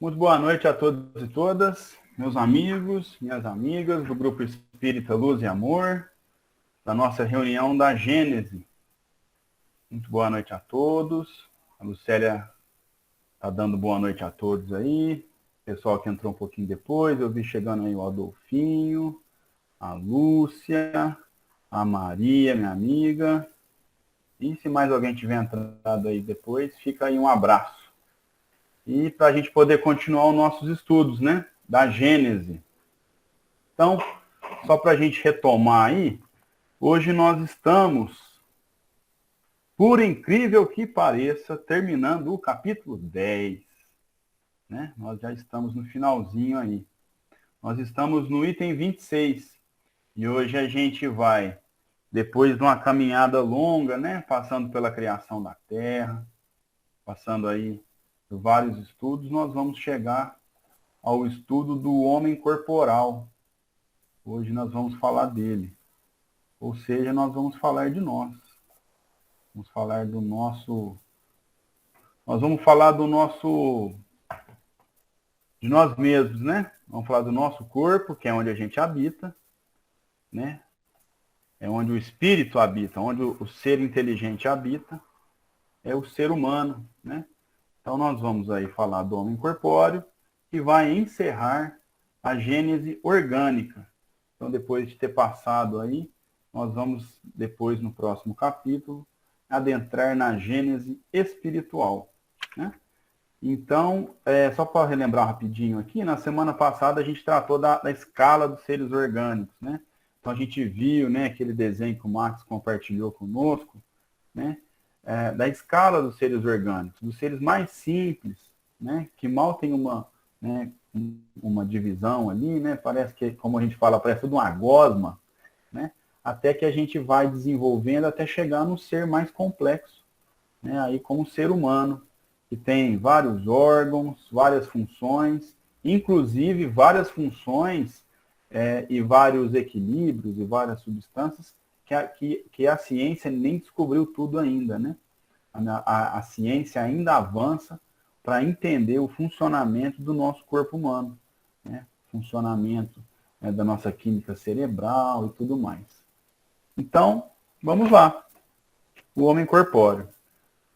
Muito boa noite a todos e todas, meus amigos, minhas amigas do Grupo Espírita Luz e Amor, da nossa reunião da Gênese. Muito boa noite a todos. A Lucélia está dando boa noite a todos aí. Pessoal que entrou um pouquinho depois, eu vi chegando aí o Adolfinho, a Lúcia, a Maria, minha amiga. E se mais alguém tiver entrado aí depois, fica aí um abraço. E para a gente poder continuar os nossos estudos, né? Da Gênese. Então, só para a gente retomar aí, hoje nós estamos, por incrível que pareça, terminando o capítulo 10. Né? Nós já estamos no finalzinho aí. Nós estamos no item 26. E hoje a gente vai, depois de uma caminhada longa, né? Passando pela criação da Terra, passando aí por vários estudos, nós vamos chegar ao estudo do homem corporal. Hoje nós vamos falar dele. Ou seja, nós vamos falar de nós. Vamos falar do nosso... Nós vamos falar do nosso... de nós mesmos, né? Vamos falar do nosso corpo, que é onde a gente habita, né? É onde o espírito habita, onde o ser inteligente habita, é o ser humano, né? Então nós vamos aí falar do homem corpóreo, que vai encerrar a gênese orgânica. Então, depois de ter passado aí, nós vamos, depois, no próximo capítulo, adentrar na gênese espiritual. Né? Então, só para relembrar rapidinho aqui, na semana passada a gente tratou da escala dos seres orgânicos. Né? Então, a gente viu, né, aquele desenho que o Max compartilhou conosco, né? Da escala dos seres orgânicos, dos seres mais simples, né, que mal tem uma divisão ali, né, parece que, como a gente fala, parece tudo uma gosma, né, até que a gente vai desenvolvendo até chegar no ser mais complexo, né, aí como o ser humano, que tem vários órgãos, várias funções, inclusive várias funções e vários equilíbrios e várias substâncias que a ciência nem descobriu tudo ainda, né? A ciência ainda avança para entender o funcionamento do nosso corpo humano, né? Funcionamento da nossa química cerebral e tudo mais. Então, vamos lá. O homem corpóreo.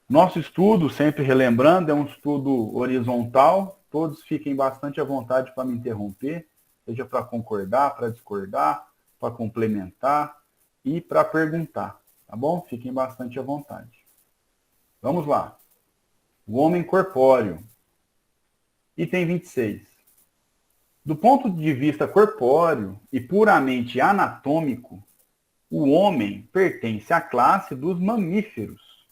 Nosso estudo, sempre relembrando, é um estudo horizontal. Todos fiquem bastante à vontade para me interromper, seja para concordar, para discordar, para complementar e para perguntar, tá bom? Fiquem bastante à vontade. Vamos lá. O homem corpóreo. Item 26. Do ponto de vista corpóreo e puramente anatômico, o homem pertence à classe dos mamíferos,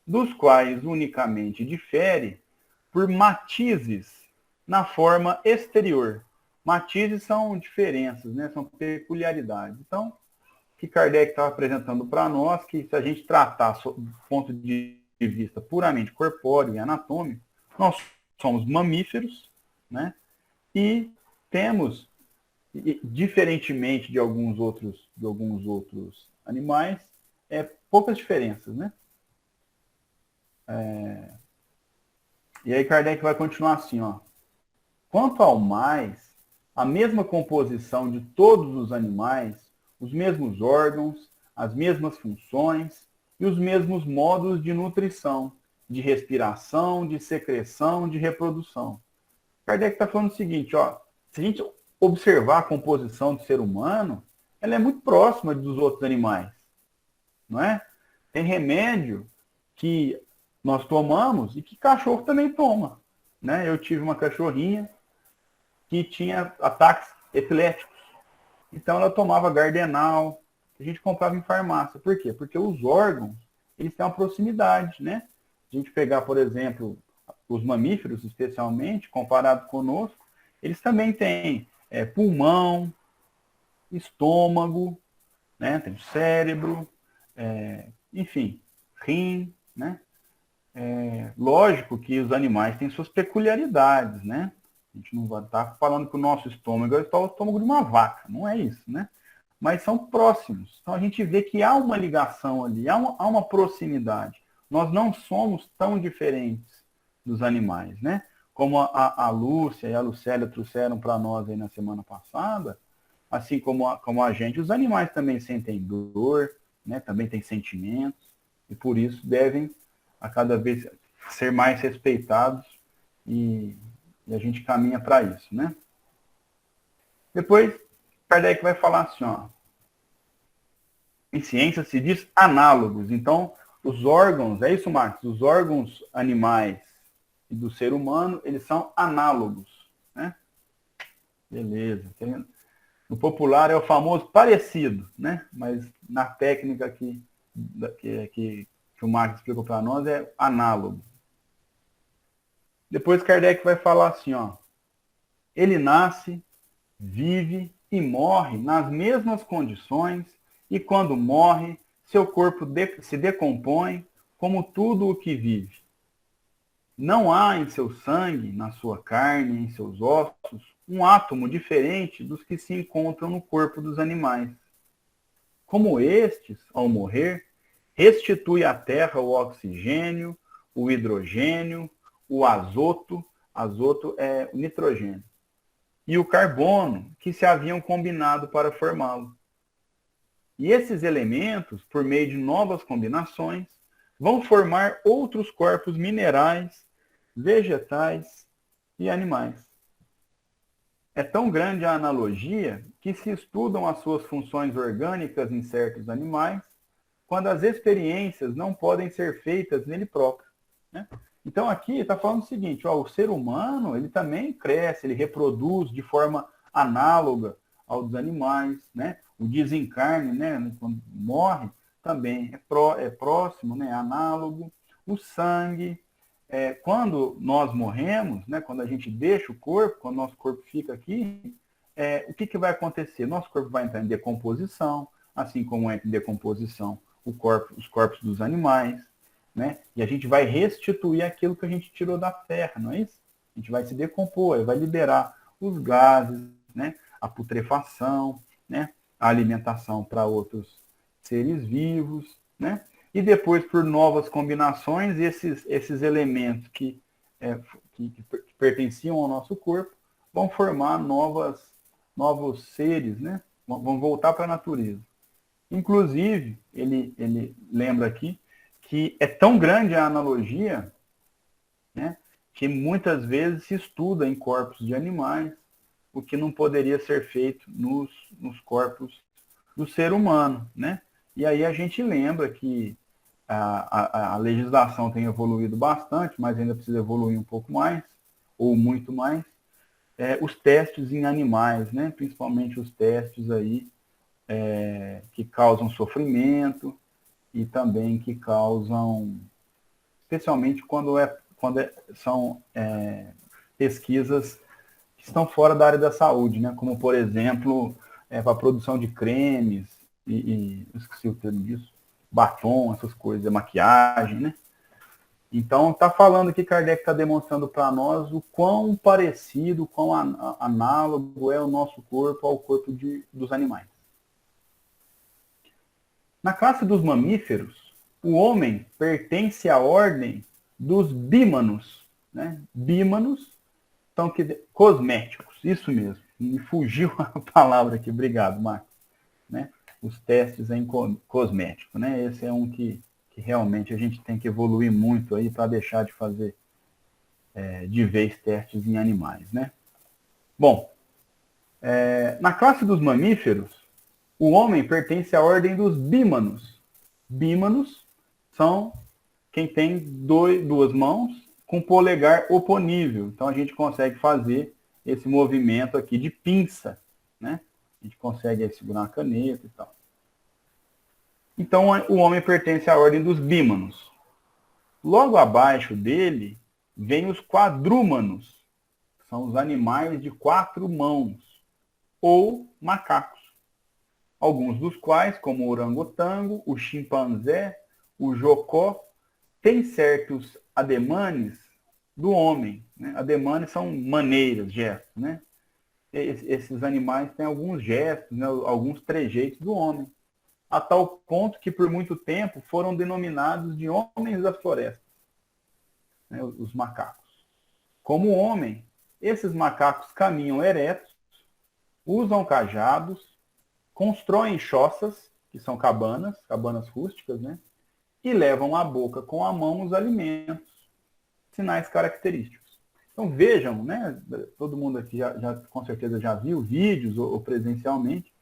dos quais unicamente difere por matizes na forma exterior. Matizes são diferenças, né? São peculiaridades. Então, que Kardec estava apresentando para nós, que se a gente tratar do ponto de vista puramente corpóreo e anatômico, nós somos mamíferos, né? E temos, diferentemente de alguns outros animais, poucas diferenças, né? E aí Kardec vai continuar assim, ó. Quanto ao mais, a mesma composição de todos os animais, os mesmos órgãos, as mesmas funções e os mesmos modos de nutrição, de respiração, de secreção, de reprodução. Kardec está falando o seguinte, ó, se a gente observar a composição do ser humano, ela é muito próxima dos outros animais, não é? Tem remédio que nós tomamos e que cachorro também toma, né? Eu tive uma cachorrinha que tinha ataques epiléticos. Então ela tomava Gardenal, que a gente comprava em farmácia. Por quê? Porque os órgãos, eles têm uma proximidade, né? A gente pegar, por exemplo, os mamíferos, especialmente, comparado conosco, eles também têm pulmão, estômago, né? Tem cérebro, enfim, rim, né? Lógico que os animais têm suas peculiaridades, né? A gente não vai estar falando que o nosso estômago é o estômago de uma vaca, não é isso, né? Mas são próximos. Então a gente vê que há uma ligação ali, há uma proximidade. Nós não somos tão diferentes dos animais, né? como a Lúcia e a Lucélia trouxeram para nós aí na semana passada, assim como a gente, os animais também sentem dor, né? Também têm sentimentos, e por isso devem a cada vez ser mais respeitados, e a gente caminha para isso, né? Depois, Kardec vai falar assim, ó, em ciência se diz análogos. Então, os órgãos, é isso, Marcos? Os órgãos animais e do ser humano, eles são análogos, né? Beleza. No popular é o famoso parecido, né? Mas na técnica que o Marcos explicou para nós é análogo. Depois Kardec vai falar assim, ó, ele nasce, vive e morre nas mesmas condições, e quando morre, seu corpo se decompõe como tudo o que vive. Não há em seu sangue, na sua carne, em seus ossos, um átomo diferente dos que se encontram no corpo dos animais. Como estes, ao morrer, restitui à terra o oxigênio, o hidrogênio, o azoto é o nitrogênio, e o carbono que se haviam combinado para formá-lo. E esses elementos, por meio de novas combinações, vão formar outros corpos minerais, vegetais e animais. É tão grande a analogia que se estudam as suas funções orgânicas em certos animais, quando as experiências não podem ser feitas nele próprio, né? Então aqui está falando o seguinte, ó, o ser humano ele também cresce, ele reproduz de forma análoga ao dos animais, né? O desencarne, né, quando morre, também é próximo, né, análogo. O sangue, quando nós morremos, né, quando a gente deixa o corpo, quando o nosso corpo fica aqui, o que vai acontecer? Nosso corpo vai entrar em decomposição, assim como entra em decomposição os corpos dos animais, né? E a gente vai restituir aquilo que a gente tirou da terra, não é isso? A gente vai se decompor, vai liberar os gases, né? A putrefação, né? A alimentação para outros seres vivos, né? E depois, por novas combinações, esses elementos que pertenciam ao nosso corpo vão formar novos seres, né? Vão voltar para a natureza. Inclusive, ele lembra aqui que é tão grande a analogia, né, que muitas vezes se estuda em corpos de animais o que não poderia ser feito nos corpos do ser humano, né? E aí a gente lembra que a legislação tem evoluído bastante, mas ainda precisa evoluir um pouco mais, ou muito mais, os testes em animais, né? Principalmente os testes aí que causam sofrimento e também que causam, especialmente quando são pesquisas que estão fora da área da saúde, né? Como, por exemplo, para a produção de cremes esqueci o termo disso, batom, essas coisas, maquiagem, né? Então, está falando aqui, Kardec está demonstrando para nós o quão parecido, quão análogo é o nosso corpo ao corpo dos animais. Na classe dos mamíferos, o homem pertence à ordem dos bímanos, né? Bímanos são cosméticos, isso mesmo. Me fugiu a palavra aqui, obrigado, Marcos. Né? Os testes em cosmético, né? Esse é um que realmente a gente tem que evoluir muito aí para deixar de fazer de vez testes em animais, né? Bom, na classe dos mamíferos, o homem pertence à ordem dos bímanos. Bímanos são quem tem duas mãos com polegar oponível. Então a gente consegue fazer esse movimento aqui de pinça, né? A gente consegue segurar uma caneta e tal. Então o homem pertence à ordem dos bímanos. Logo abaixo dele vem os quadrúmanos, que são os animais de 4 mãos, ou macacos. Alguns dos quais, como o orangotango, o chimpanzé, o jocó, têm certos ademanes do homem, né? Ademanes são maneiras, gestos, né? Esses animais têm alguns gestos, né? Alguns trejeitos do homem, a tal ponto que por muito tempo foram denominados de homens da floresta, né? Os macacos. Como o homem, esses macacos caminham eretos, usam cajados, constroem choças, que são cabanas rústicas, né? E levam à boca com a mão os alimentos, sinais característicos. Então vejam, né? Todo mundo aqui já com certeza já viu vídeos ou presencialmente,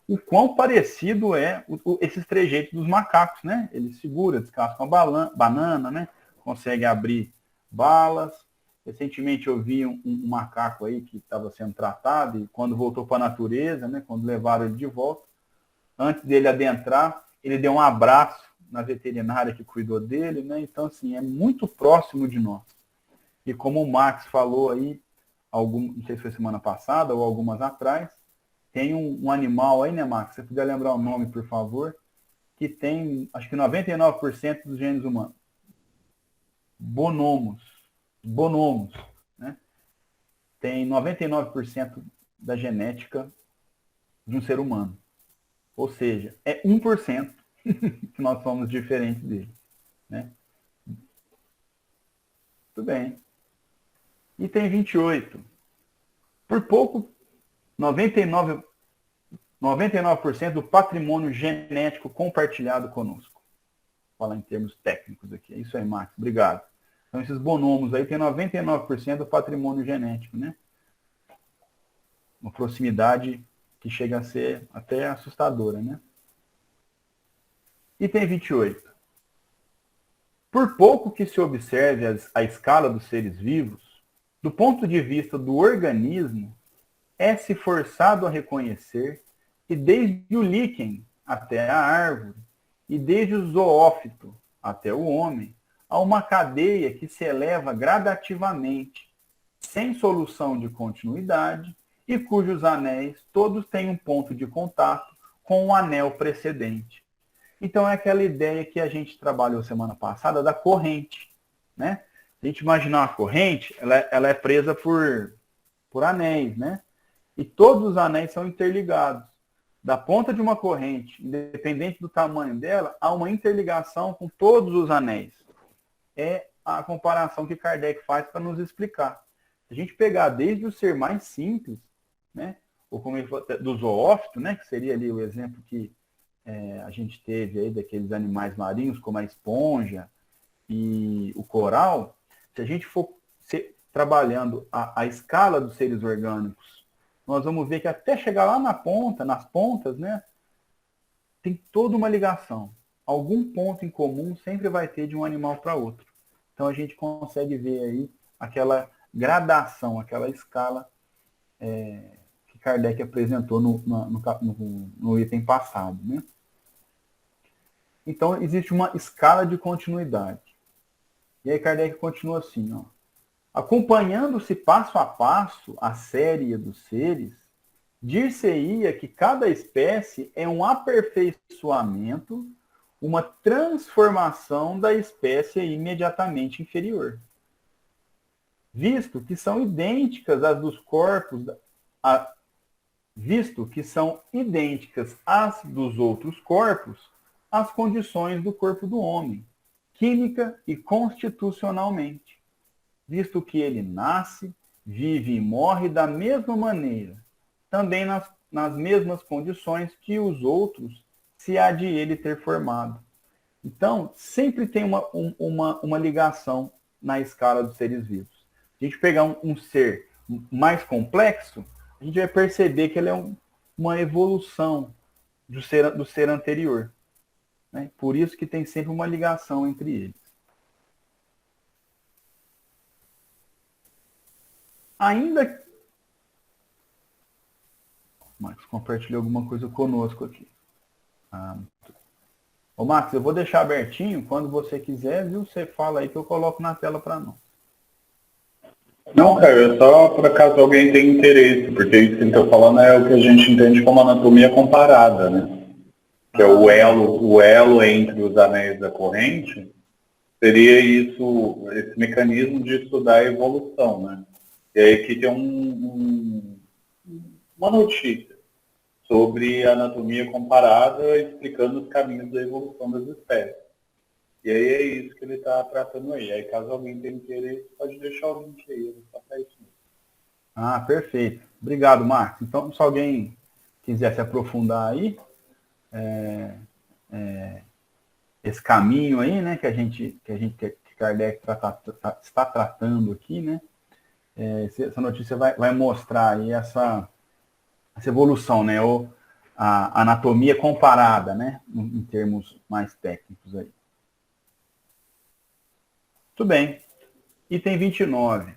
o quão parecido é esses trejeitos dos macacos, né? Ele segura, descasca uma banana, né? Consegue abrir balas. Recentemente eu vi um macaco aí que estava sendo tratado e quando voltou para a natureza, né? Quando levaram ele de volta, antes dele adentrar, ele deu um abraço na veterinária que cuidou dele, né? Então, assim, é muito próximo de nós. E como o Max falou aí, não sei se foi semana passada ou algumas atrás, tem um animal aí, né, Max? Se você puder lembrar o nome, por favor, que tem, acho que 99% dos genes humanos. Bonomos, né? Tem 99% da genética de um ser humano. Ou seja, é 1% que nós somos diferentes dele, né? Tudo bem. Item 28. Por pouco, 99% do patrimônio genético compartilhado conosco. Vou falar em termos técnicos aqui. É isso aí, Max. Obrigado. Então, esses bonomos aí tem 99% do patrimônio genético, né? Uma proximidade que chega a ser até assustadora, né? Item 28. Por pouco que se observe a escala dos seres vivos, do ponto de vista do organismo, é-se forçado a reconhecer que desde o líquen até a árvore, e desde o zoófito até o homem, há uma cadeia que se eleva gradativamente, sem solução de continuidade, e cujos anéis todos têm um ponto de contato com o anel precedente. Então é aquela ideia que a gente trabalhou semana passada da corrente, né? Se a gente imaginar uma corrente, ela é presa por anéis, né? E todos os anéis são interligados. Da ponta de uma corrente, independente do tamanho dela, há uma interligação com todos os anéis. É a comparação que Kardec faz para nos explicar. Se a gente pegar desde o ser mais simples, né? Ou como ele falou, do zoófito, né? Que seria ali o exemplo que a gente teve aí daqueles animais marinhos, como a esponja e o coral, se a gente for trabalhando a escala dos seres orgânicos, nós vamos ver que até chegar lá na ponta, nas pontas, né, tem toda uma ligação. Algum ponto em comum sempre vai ter de um animal para outro. Então a gente consegue ver aí aquela gradação, aquela escala que Kardec apresentou no item passado, né? Então, existe uma escala de continuidade. E aí Kardec continua assim, ó. Acompanhando-se passo a passo a série dos seres, dir-se-ia que cada espécie é um aperfeiçoamento, uma transformação da espécie imediatamente inferior. Visto que são idênticas às dos corpos, visto que são idênticas às dos outros corpos, as condições do corpo do homem, química e constitucionalmente, visto que ele nasce, vive e morre da mesma maneira, também nas mesmas condições que os outros se há de ele ter formado. Então, sempre tem uma ligação na escala dos seres vivos. Se a gente pegar um ser mais complexo, a gente vai perceber que ele é uma evolução do ser anterior. Né? Por isso que tem sempre uma ligação entre eles. Ainda... Max compartilhou alguma coisa conosco aqui. Ô Max, eu vou deixar abertinho. Quando você quiser, viu? Você fala aí que eu coloco na tela para nós. Não, cara, é só por acaso alguém tem interesse, porque isso que ele está falando é o que a gente entende como anatomia comparada, né? Que é o elo entre os anéis da corrente, seria isso, esse mecanismo de estudar a evolução, né? E aí aqui tem uma notícia sobre a anatomia comparada explicando os caminhos da evolução das espécies. E aí é isso que ele está tratando aí. Aí caso alguém tenha interesse, pode deixar o link aí, só para isso mesmo. Ah, perfeito. Obrigado, Marcos. Então, se alguém quiser se aprofundar aí, esse caminho aí, né, que Kardec está tratando aqui, né, essa notícia vai mostrar aí essa evolução, né, ou a anatomia comparada, né, em termos mais técnicos aí. Tudo bem. Item 29.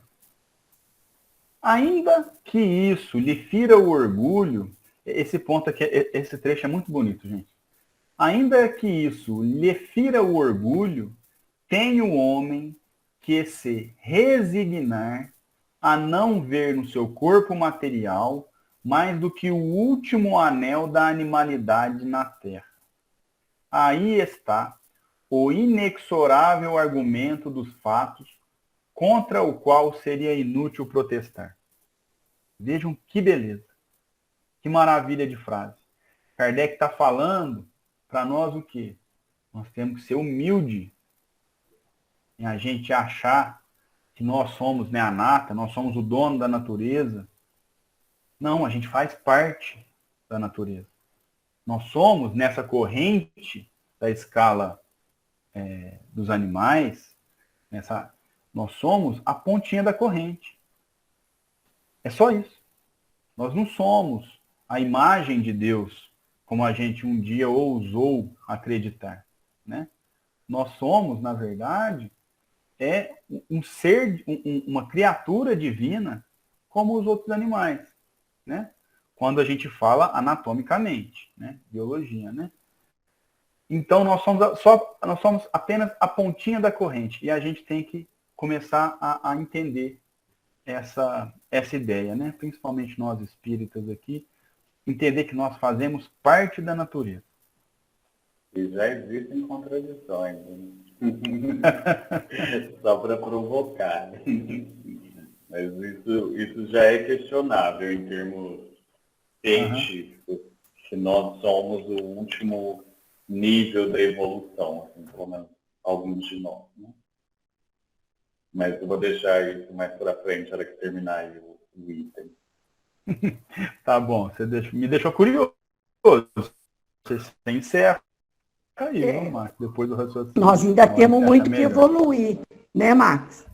Ainda que isso lhe fira o orgulho, esse ponto aqui, esse trecho é muito bonito, gente. Ainda que isso lhe fira o orgulho, tem o homem que se resignar a não ver no seu corpo material mais do que o último anel da animalidade na terra. Aí está o inexorável argumento dos fatos contra o qual seria inútil protestar. Vejam que beleza, que maravilha de frase. Kardec está falando para nós o quê? Nós temos que ser humilde em a gente achar que nós somos, né, a nata, nós somos o dono da natureza. Não, a gente faz parte da natureza. Nós somos nessa corrente da escala dos animais, nós somos a pontinha da corrente. É só isso. Nós não somos a imagem de Deus, como a gente um dia ousou acreditar, né? Nós somos, na verdade, um ser, uma criatura divina, como os outros animais, né? Quando a gente fala anatomicamente, né? Biologia, né? Então nós somos apenas a pontinha da corrente e a gente tem que começar a entender essa ideia, né? Principalmente nós espíritas aqui, entender que nós fazemos parte da natureza. E já existem contradições, né? Só para provocar. Mas isso já é questionável em termos científicos, se nós somos o último nível da evolução, assim, pelo menos alguns de nós, né? Mas eu vou deixar isso mais para frente, na hora que terminar aí o item. Tá bom, me deixou curioso. Você encerra aí, viu, Marcos? Depois do raciocínio. Nós ainda temos muito que evoluir, né, Max?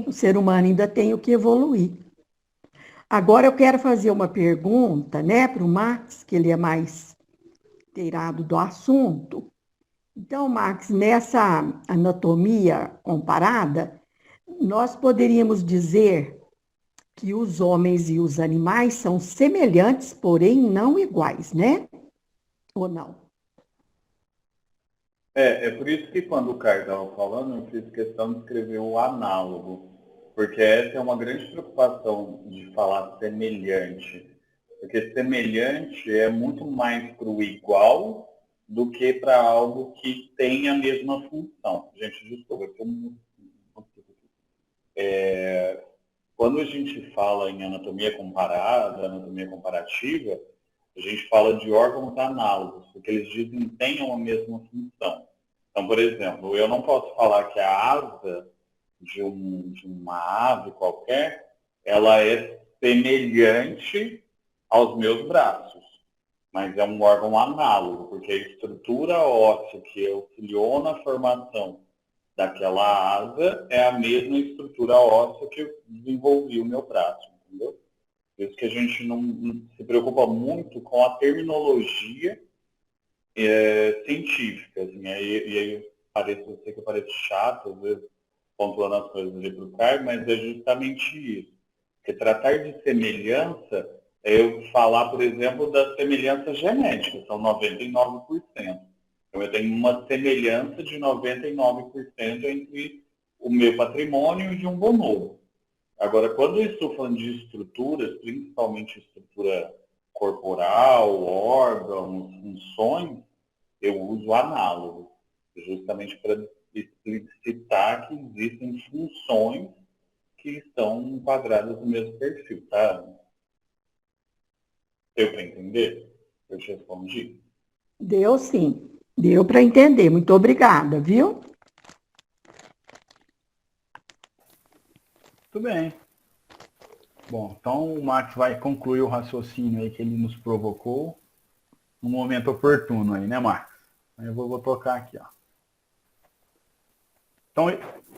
O ser humano ainda tem o que evoluir. Agora eu quero fazer uma pergunta, né, para o Max, que ele é mais inteirado do assunto. Então, Max, nessa anatomia comparada, nós poderíamos dizer que os homens e os animais são semelhantes, porém não iguais, né? Ou não? É por isso que quando o Caio estava falando, eu fiz questão de escrever o análogo, porque essa é uma grande preocupação de falar semelhante, porque semelhante é muito mais para o igual do que para algo que tem a mesma função. Gente, desculpa, quando a gente fala em anatomia comparada, anatomia comparativa, a gente fala de órgãos análogos, porque eles desempenham a mesma função. Então, por exemplo, eu não posso falar que a asa de uma ave qualquer, ela é semelhante aos meus braços, mas é um órgão análogo, porque a estrutura óssea que auxiliou na formação daquela asa é a mesma estrutura óssea que desenvolvi o meu braço, entendeu? Por isso que a gente não se preocupa muito com a terminologia científica. Assim, e aí eu sei que eu pareço chato, às vezes, pontuando as coisas ali para o Caio, mas é justamente isso. Porque tratar de semelhança é eu falar, por exemplo, da semelhança genética, são 99%. Então, eu tenho uma semelhança de 99% entre o meu patrimônio e de um bonobo. Agora, quando eu estou falando de estruturas, principalmente estrutura corporal, órgãos, funções, eu uso análogo, justamente para explicitar que existem funções que estão enquadradas no mesmo perfil, tá? Deu para entender? Eu te respondi. Deu sim. Deu para entender. Muito obrigada, viu? Muito bem. Bom, então o Max vai concluir o raciocínio aí que ele nos provocou no momento oportuno aí, né, Max? Eu vou tocar aqui, ó. Então,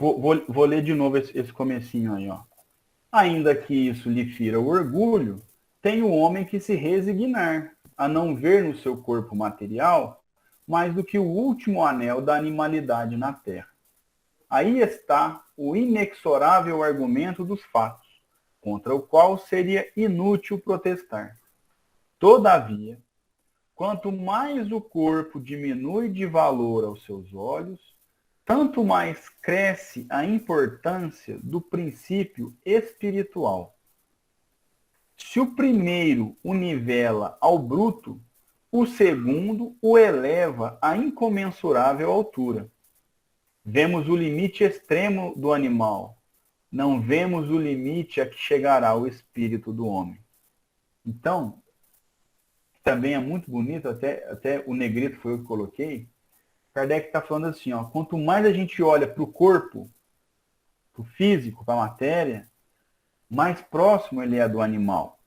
vou ler de novo esse comecinho aí, ó. Ainda que isso lhe fira o orgulho, tem o homem que se resignar a não ver no seu corpo material mais do que o último anel da animalidade na terra. Aí está o inexorável argumento dos fatos, contra o qual seria inútil protestar. Todavia, quanto mais o corpo diminui de valor aos seus olhos, tanto mais cresce a importância do princípio espiritual. Se o primeiro o nivela ao bruto, o segundo o eleva a incomensurável altura. Vemos o limite extremo do animal, não vemos o limite a que chegará o espírito do homem. Então, também é muito bonito, até o negrito foi eu que coloquei, Kardec está falando assim, ó, quanto mais a gente olha para o corpo, para o físico, para a matéria, mais próximo ele é do animal.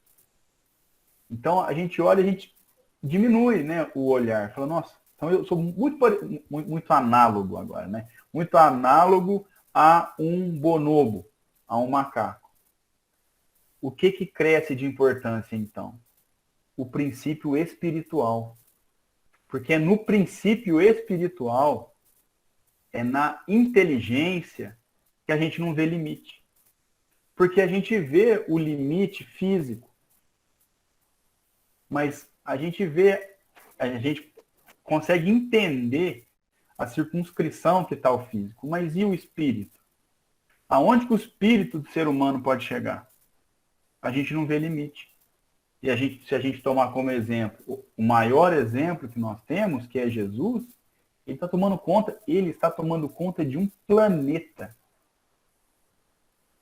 Então a gente olha, a gente diminui, né, o olhar. Fala, nossa, então eu sou muito análogo agora, né? Muito análogo a um bonobo, a um macaco. O que cresce de importância, então? O princípio espiritual. Porque é no princípio espiritual, é na inteligência que a gente não vê limite. Porque a gente vê o limite físico, mas a gente consegue entender a circunscrição que está o físico. Mas e o espírito? Aonde que o espírito do ser humano pode chegar? A gente não vê limite. E se a gente tomar como exemplo, o maior exemplo que nós temos, que é Jesus, ele está tomando conta de um planeta.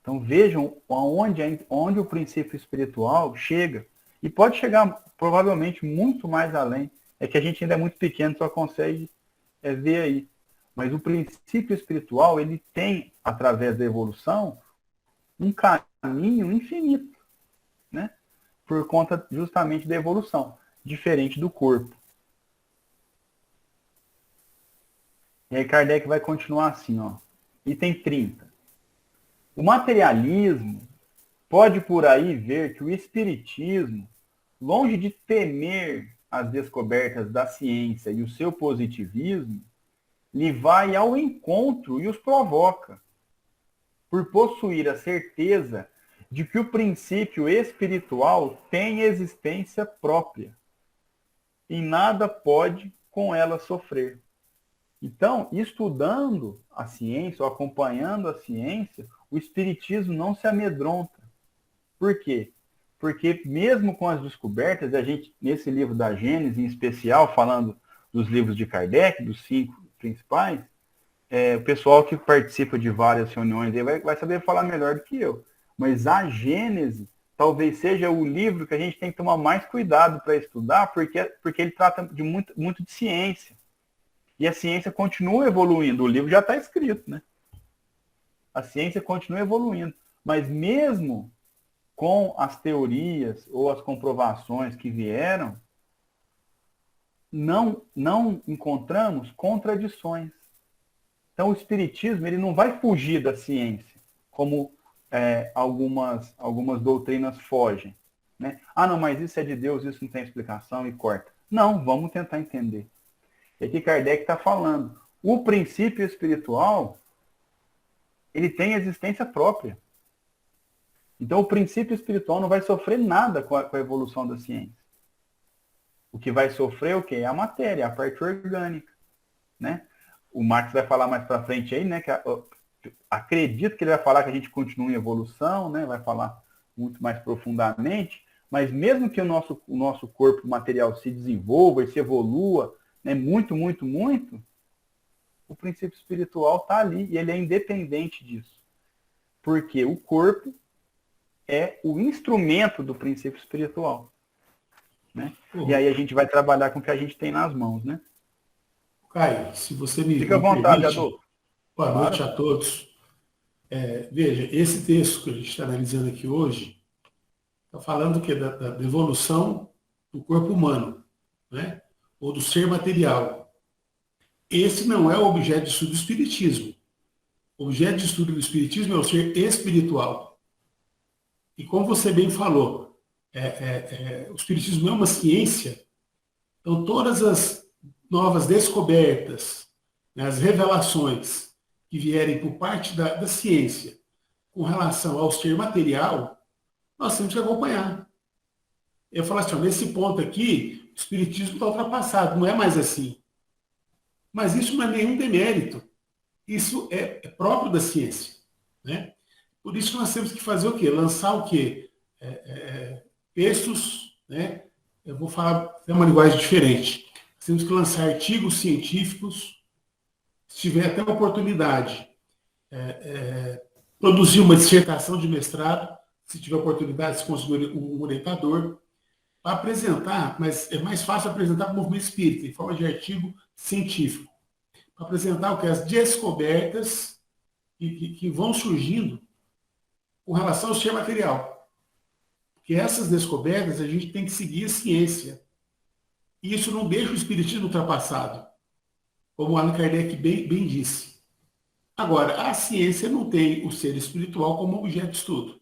Então vejam onde o princípio espiritual chega. E pode chegar provavelmente muito mais além. É que a gente ainda é muito pequeno, só consegue ver aí. Mas o princípio espiritual, ele tem, através da evolução, um caminho infinito, né? Por conta justamente da evolução, diferente do corpo. E aí Kardec vai continuar assim, ó. Item 30. O materialismo pode por aí ver que o espiritismo, longe de temer as descobertas da ciência e o seu positivismo, lhe vai ao encontro e os provoca, por possuir a certeza de que o princípio espiritual tem existência própria e nada pode com ela sofrer. Então, estudando a ciência, ou acompanhando a ciência, o espiritismo não se amedronta. Por quê? Porque mesmo com as descobertas, a gente, nesse livro da Gênesis, em especial, falando dos livros de Kardec, dos 5 principais, o pessoal que participa de várias reuniões aí vai saber falar melhor do que eu. Mas a Gênese talvez seja o livro que a gente tem que tomar mais cuidado para estudar, porque ele trata de muito de ciência. E a ciência continua evoluindo. O livro já está escrito, né? A ciência continua evoluindo. Mas mesmo com as teorias ou as comprovações que vieram, não encontramos contradições. Então o espiritismo ele não vai fugir da ciência, como algumas doutrinas fogem. Né? Ah, não, mas isso é de Deus, isso não tem explicação e corta. Não, vamos tentar entender. E aqui Kardec está falando. O princípio espiritual, ele tem existência própria. Então o princípio espiritual não vai sofrer nada com a evolução da ciência. O que vai sofrer o quê? É a matéria, a parte orgânica. Né? O Marx vai falar mais para frente aí, né? Acredito que ele vai falar que a gente continua em evolução, né? Vai falar muito mais profundamente, mas mesmo que o nosso corpo material se desenvolva e se evolua, né, muito, o princípio espiritual está ali e ele é independente disso. Porque o corpo é o instrumento do princípio espiritual. Né? E aí a gente vai trabalhar com o que a gente tem nas mãos, né? Caio, se você me Fica à vontade, permite, Adolfo. boa Claro. noite a todos. Veja, esse texto que a gente está analisando aqui hoje está falando que da evolução do corpo humano, né? Ou do ser material. Esse não é o objeto de estudo do Espiritismo. O objeto de estudo do Espiritismo é o ser espiritual. E como você bem falou, o Espiritismo é uma ciência, então todas as novas descobertas, né, as revelações que vierem por parte da ciência com relação ao ser material, nós temos que acompanhar. Eu falo assim, ó, nesse ponto aqui, o Espiritismo está ultrapassado, não é mais assim. Mas isso não é nenhum demérito. Isso é próprio da ciência, né? Por isso nós temos que fazer o quê? Lançar o quê? Textos, né? Eu vou falar de uma linguagem diferente. Nós temos que lançar artigos científicos, se tiver até oportunidade, produzir uma dissertação de mestrado, se tiver oportunidade, se conseguir um orientador, para apresentar, mas é mais fácil apresentar para o movimento espírita, em forma de artigo científico, para apresentar o que? As descobertas que vão surgindo com relação ao ser material. Porque essas descobertas a gente tem que seguir a ciência. E isso não deixa o espiritismo ultrapassado, como Allan Kardec bem disse. Agora, a ciência não tem o ser espiritual como objeto de estudo.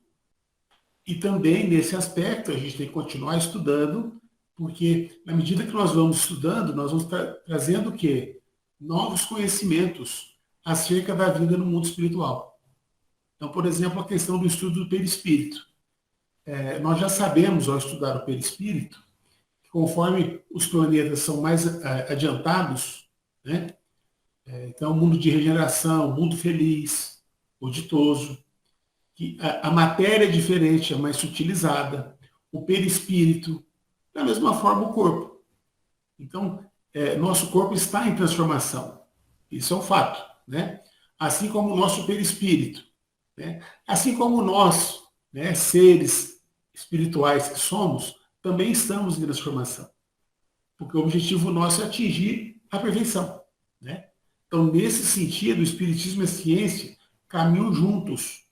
E também, nesse aspecto, a gente tem que continuar estudando, porque, na medida que nós vamos estudando, nós vamos trazendo o quê? Novos conhecimentos acerca da vida no mundo espiritual. Então, por exemplo, a questão do estudo do perispírito. Nós já sabemos, ao estudar o perispírito, que conforme os planetas são mais adiantados, né? Então, o mundo de regeneração, o mundo feliz, o ditoso, que a matéria é diferente, é mais sutilizada, o perispírito, da mesma forma o corpo. Então, nosso corpo está em transformação. Isso é um fato, né? Assim como o nosso perispírito, né? Assim como nós, né, seres espirituais que somos, também estamos em transformação. Porque o objetivo nosso é atingir a perfeição, né? Então, nesse sentido, o espiritismo e a ciência caminham juntos,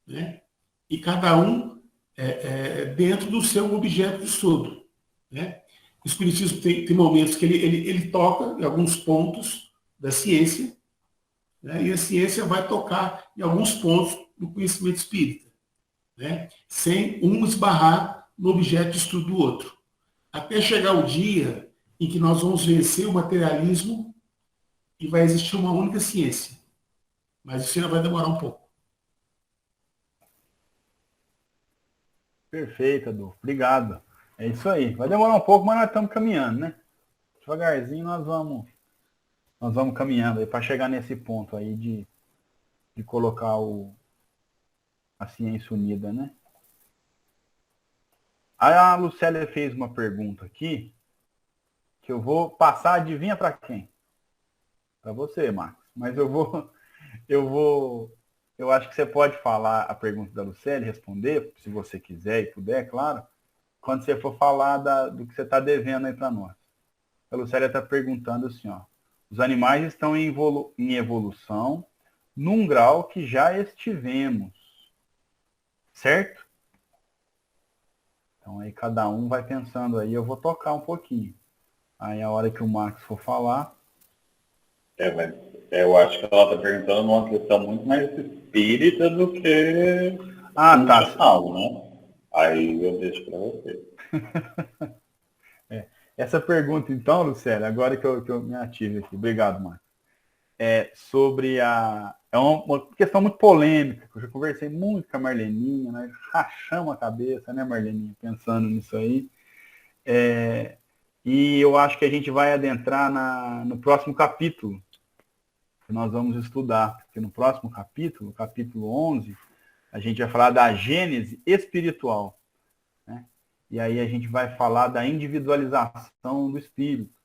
né? E cada um dentro do seu objeto de estudo, né? O espiritismo tem momentos que ele toca em alguns pontos da ciência, né? E a ciência vai tocar em alguns pontos do conhecimento espírita, né? Sem um esbarrar no objeto de estudo do outro. Até chegar o dia em que nós vamos vencer o materialismo e vai existir uma única ciência. Mas isso ainda vai demorar um pouco. Perfeito, Adolfo. Obrigado. É isso aí. Vai demorar um pouco, mas nós estamos caminhando, né? Devagarzinho nós vamos caminhando aí para chegar nesse ponto aí de colocar a ciência unida, né? A Lucélia fez uma pergunta aqui que eu vou passar, adivinha para quem? Para você, Marcos. Mas eu acho que você pode falar a pergunta da Lucélia, responder, se você quiser e puder, claro, quando você for falar do que você está devendo aí para nós. A Lucélia está perguntando assim, ó, os animais estão em evolução num grau que já estivemos, certo? Então aí cada um vai pensando aí, eu vou tocar um pouquinho. Aí a hora que o Marcos for falar... Mas eu acho que ela está perguntando uma questão muito mais espírita do que tá. Né? Aí eu deixo para você. Essa pergunta, então, Lucélia, agora que eu me ative aqui, obrigado, Marcos, sobre é uma questão muito polêmica, que eu já conversei muito com a Marleninha, né? Rachamos a cabeça, né, Marleninha, pensando nisso aí. E eu acho que a gente vai adentrar no próximo capítulo, que nós vamos estudar, porque no próximo capítulo, capítulo 11, a gente vai falar da gênese espiritual, né? E aí a gente vai falar da individualização do espírito.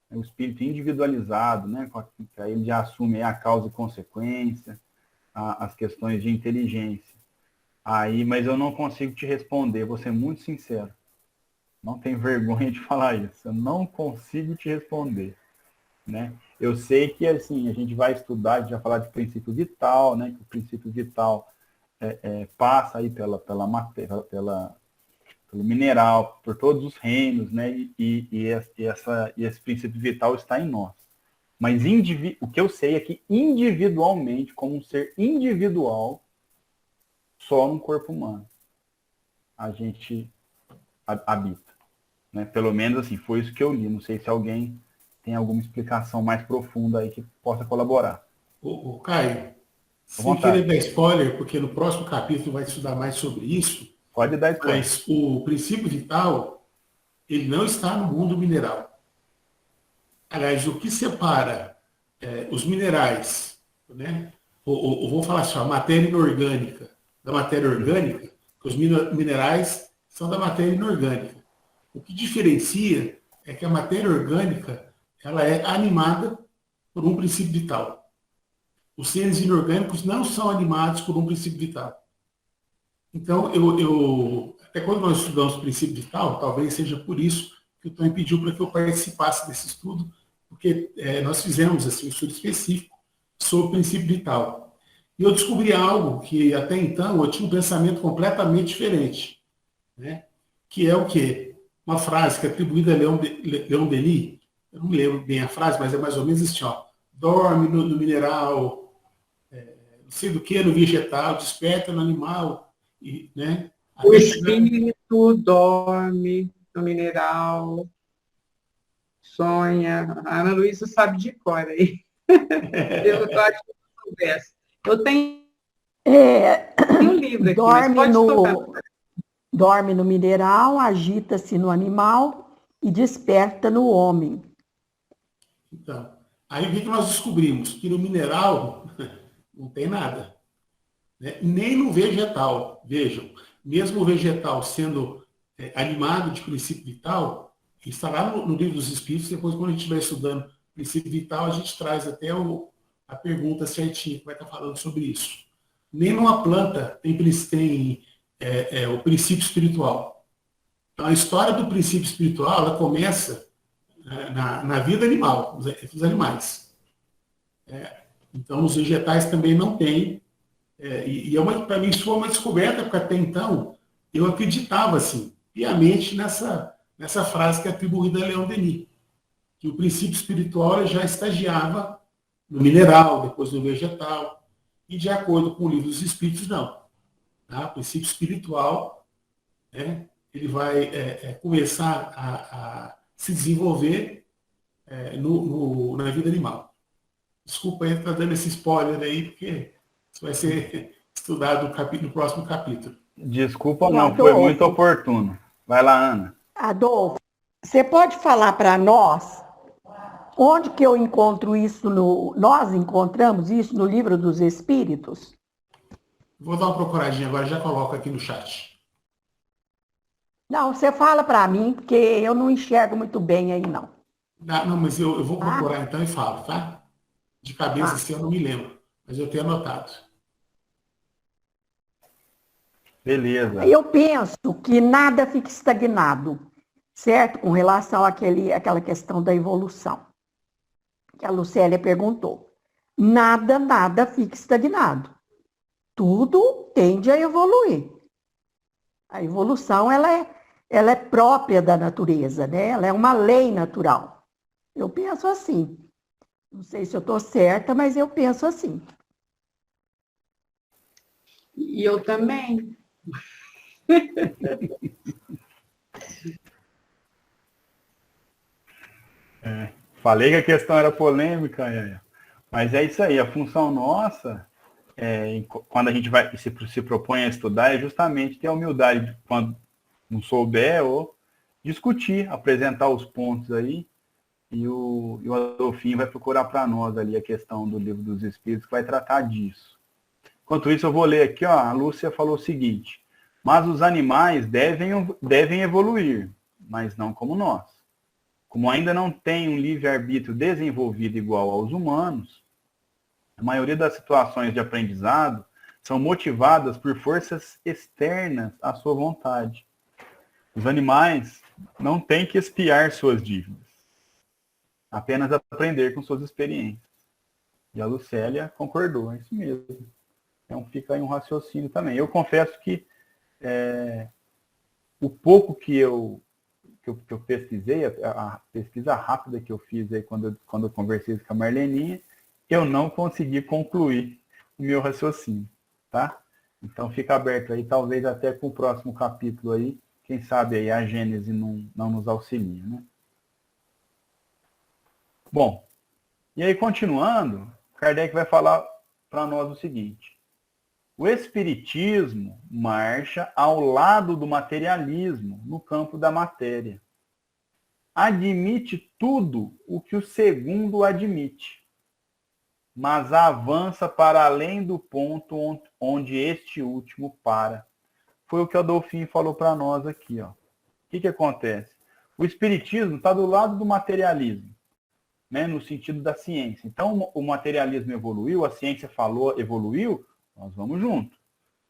O espírito individualizado, né? Que aí ele já assume a causa e consequência, as questões de inteligência. Mas eu não consigo te responder, vou ser muito sincero. Não tenho vergonha de falar isso. Eu não consigo te responder. né? Eu sei que, assim, a gente vai estudar, a gente vai falar de princípio vital, né? Que o princípio vital passa aí pela matéria, pelo mineral, por todos os reinos, né? E esse princípio vital está em nós. Mas o que eu sei é que individualmente, como um ser individual, só no corpo humano a gente habita, né? Pelo menos assim, foi isso que eu li. Não sei se alguém tem alguma explicação mais profunda aí que possa colaborar. Ô, Caio, À sem vontade. querer dar spoiler, porque no próximo capítulo vai estudar mais sobre isso, Pode dar spoiler. mas o princípio vital, ele não está no mundo mineral. Aliás, o que separa os minerais, né? Ou vou falar assim, a matéria inorgânica da matéria orgânica, que os minerais são da matéria inorgânica. O que diferencia é que a matéria orgânica ela é animada por um princípio vital. Os seres inorgânicos não são animados por um princípio vital. Então, até quando nós estudamos o princípio vital, talvez seja por isso que o Tom pediu para que eu participasse desse estudo, porque nós fizemos assim, um estudo específico sobre o princípio vital. E eu descobri algo que até então eu tinha um pensamento completamente diferente, né? Que é o quê? Uma frase que é atribuída a Leon Denis, eu não me lembro bem a frase, mas é mais ou menos assim, ó, dorme no mineral, não sei do que, no vegetal, desperta no animal, e, né? O espírito dorme no mineral, sonha. A Ana Luísa sabe de cor aí. Eu acho que eu soubesse. Eu tenho um livro aqui, mas pode tocar. Dorme no mineral, agita-se no animal e desperta no homem. Então, aí o que nós descobrimos? Que no mineral não tem nada. Né? Nem no vegetal. Vejam, mesmo o vegetal sendo animado de princípio vital, está lá no livro dos Espíritos, depois quando a gente estiver estudando princípio vital, a gente traz até a pergunta certinha que vai estar falando sobre isso. Nem numa planta tem o princípio espiritual. Então, a história do princípio espiritual, ela começa na vida animal, dos animais. Então, os vegetais também não têm. Para mim, isso foi uma descoberta, porque até então eu acreditava, assim, piamente nessa frase que é atribuída a Leon Denis, que o princípio espiritual já estagiava no mineral, depois no vegetal, e de acordo com o livro dos Espíritos, não. Tá? O princípio espiritual, né, ele vai começar a se desenvolver na vida animal. Desculpa aí estar dando esse spoiler aí, porque isso vai ser estudado no próximo capítulo. Desculpa, não, foi muito oportuno. Vai lá, Ana. Adolfo, você pode falar para nós onde que eu encontro isso nós encontramos isso no Livro dos Espíritos? Vou dar uma procuradinha agora, já coloco aqui no chat. Não, você fala para mim, porque eu não enxergo muito bem aí, não. Não, mas eu vou procurar então e falo, tá? De cabeça, assim, eu não me lembro, mas eu tenho anotado. Beleza. Eu penso que nada fica estagnado, certo? Com relação àquela questão da evolução, que a Lucélia perguntou. Nada fica estagnado. Tudo tende a evoluir. A evolução, ela é própria da natureza, né? Ela é uma lei natural. Eu penso assim. Não sei se eu estou certa, mas eu penso assim. E eu também. Falei que a questão era polêmica, mas é isso aí. A função nossa, quando a gente se propõe a estudar, é justamente ter a humildade de, quando não souber, ou discutir, apresentar os pontos aí. E o Adolfinho vai procurar para nós ali a questão do Livro dos Espíritos, que vai tratar disso. Enquanto isso, eu vou ler aqui, ó, a Lúcia falou o seguinte: mas os animais devem evoluir, mas não como nós. Como ainda não tem um livre-arbítrio desenvolvido igual aos humanos, a maioria das situações de aprendizado são motivadas por forças externas à sua vontade. Os animais não têm que expiar suas dívidas. Apenas aprender com suas experiências. E a Lucélia concordou, é isso mesmo. Então fica aí um raciocínio também. Eu confesso que o pouco que eu pesquisei, a pesquisa rápida que eu fiz aí quando eu conversei com a Marleninha, eu não consegui concluir o meu raciocínio, tá? Então fica aberto aí, talvez até com o próximo capítulo aí, quem sabe aí a Gênese não nos auxilia, né? Bom, e aí continuando, Kardec vai falar para nós o seguinte: o Espiritismo marcha ao lado do materialismo no campo da matéria. Admite tudo o que o segundo admite, mas avança para além do ponto onde este último para. Foi o que o Adolfinho falou para nós aqui. Ó. O que acontece? O Espiritismo está do lado do materialismo, né, no sentido da ciência. Então, o materialismo evoluiu, a ciência falou, evoluiu, nós vamos junto.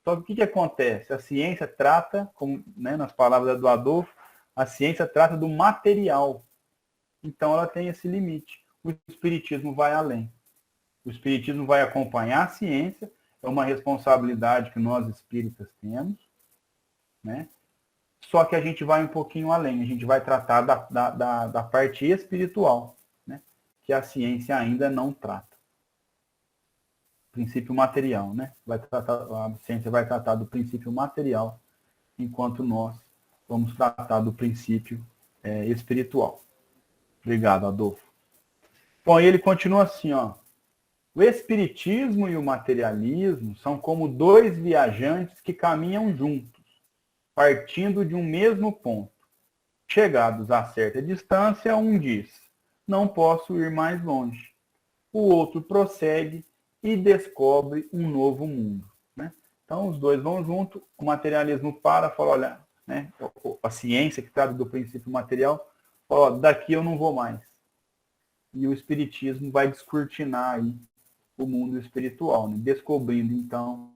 Só que o que acontece? A ciência trata, como, né, nas palavras do Adolfo, a ciência trata do material. Então, ela tem esse limite. O Espiritismo vai além. O Espiritismo vai acompanhar a ciência, é uma responsabilidade que nós espíritas temos, né? Só que a gente vai um pouquinho além, a gente vai tratar da parte espiritual, né? Que a ciência ainda não trata. Princípio material, né? A ciência vai tratar do princípio material, enquanto nós vamos tratar do princípio espiritual. Obrigado, Adolfo. Bom, ele continua assim, ó. O espiritismo e o materialismo são como dois viajantes que caminham juntos, partindo de um mesmo ponto. Chegados a certa distância, um diz: não posso ir mais longe. O outro prossegue e descobre um novo mundo. Né? Então, os dois vão junto, o materialismo fala, olha, né, a ciência que trata do princípio material, fala, daqui eu não vou mais. E o espiritismo vai descortinar aí o mundo espiritual, né? Descobrindo, então,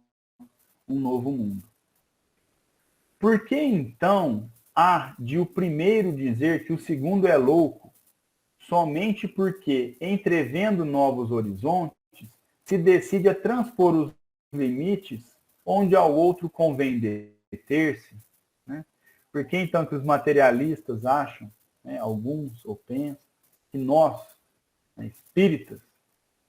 um novo mundo. Por que, então, há de o primeiro dizer que o segundo é louco, somente porque, entrevendo novos horizontes, se decide a transpor os limites onde ao outro convém deter-se? Né? Por que, então, que os materialistas acham, né, alguns ou pensam, que nós, né, espíritas,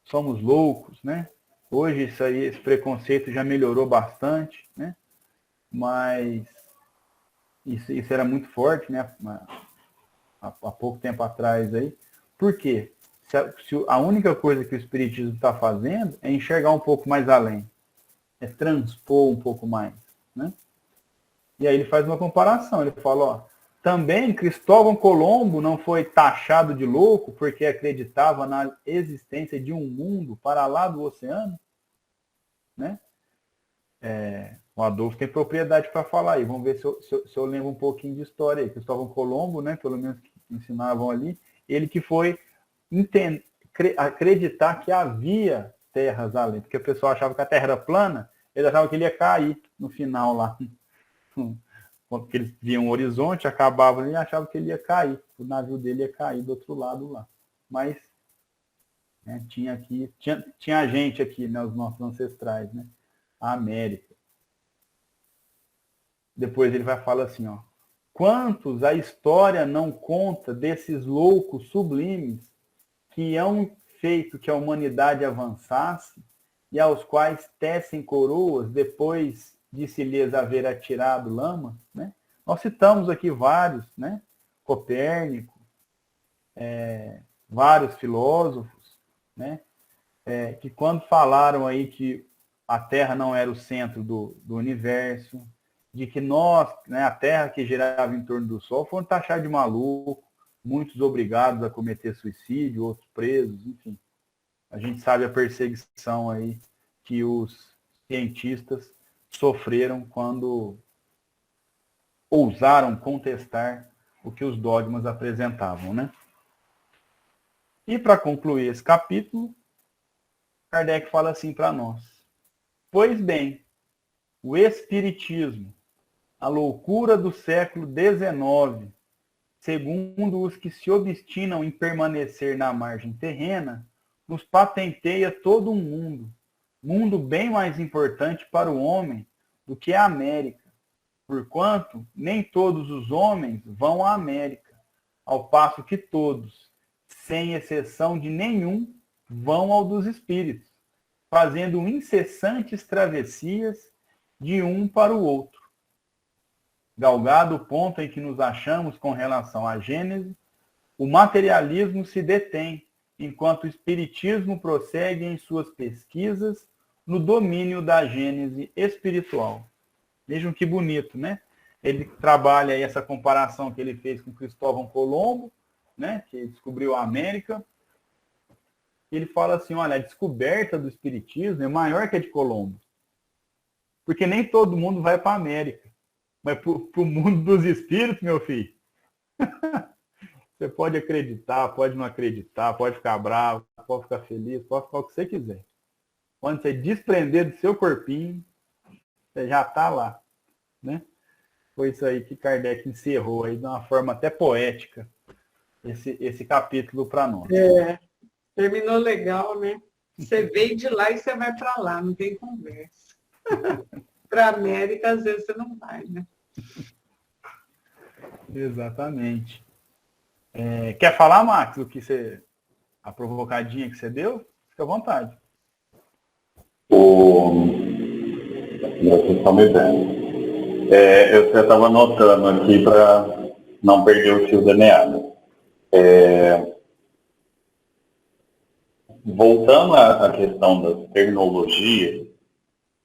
somos loucos, né? Hoje esse preconceito já melhorou bastante, né? Mas isso era muito forte, né? Há pouco tempo atrás aí. Por quê? Se a única coisa que o espiritismo está fazendo é enxergar um pouco mais além, é transpor um pouco mais, né? E aí ele faz uma comparação, ele fala, ó, também Cristóvão Colombo não foi taxado de louco porque acreditava na existência de um mundo para lá do oceano? Né? O Adolfo tem propriedade para falar aí. Vamos ver se eu lembro um pouquinho de história aí. Cristóvão Colombo, né, pelo menos que ensinavam ali, ele que foi acreditar que havia terras além, porque o pessoal achava que a Terra era plana, ele achava que ele ia cair no final lá. Porque eles viam um horizonte, acabavam e achavam que ele ia cair. O navio dele ia cair do outro lado lá. Mas né, tinha gente aqui, né, os nossos ancestrais, né? A América. Depois ele vai falar assim, ó. Quantos a história não conta desses loucos sublimes que hão feito que a humanidade avançasse e aos quais tecem coroas depois de se lhes haver atirado lama, né? Nós citamos aqui vários, né? Copérnico, vários filósofos, né? Que quando falaram aí que a Terra não era o centro do universo, de que nós, né, a Terra que girava em torno do Sol, foram taxados de maluco, muitos obrigados a cometer suicídio, outros presos, enfim. A gente sabe a perseguição aí que os cientistas sofreram quando ousaram contestar o que os dogmas apresentavam, né? E para concluir esse capítulo, Kardec fala assim para nós: pois bem, o espiritismo, a loucura do século XIX, segundo os que se obstinam em permanecer na margem terrena, nos patenteia todo um mundo bem mais importante para o homem do que a América, porquanto nem todos os homens vão à América, ao passo que todos, sem exceção de nenhum, vão ao dos espíritos, fazendo incessantes travessias de um para o outro. Galgado o ponto em que nos achamos com relação à Gênese, o materialismo se detém, enquanto o espiritismo prossegue em suas pesquisas no domínio da Gênese espiritual. Vejam que bonito, né? Ele trabalha aí essa comparação que ele fez com Cristóvão Colombo, né? Que descobriu a América. Ele fala assim, olha, a descoberta do espiritismo é maior que a de Colombo. Porque nem todo mundo vai para a América. Mas para o mundo dos espíritos, meu filho, você pode acreditar, pode não acreditar, pode ficar bravo, pode ficar feliz, pode ficar o que você quiser. Quando você desprender do seu corpinho, você já está lá, né? Foi isso aí que Kardec encerrou aí de uma forma até poética esse capítulo para nós. Terminou legal, né? Você veio de lá e você vai para lá, não tem conversa. Para a América, às vezes, você não vai, né? Exatamente. Quer falar, Max, a provocadinha que você deu? Fica à vontade. Vocês estão me vendo. Eu estava anotando aqui para não perder o fio da meada. Voltando à questão das terminologias,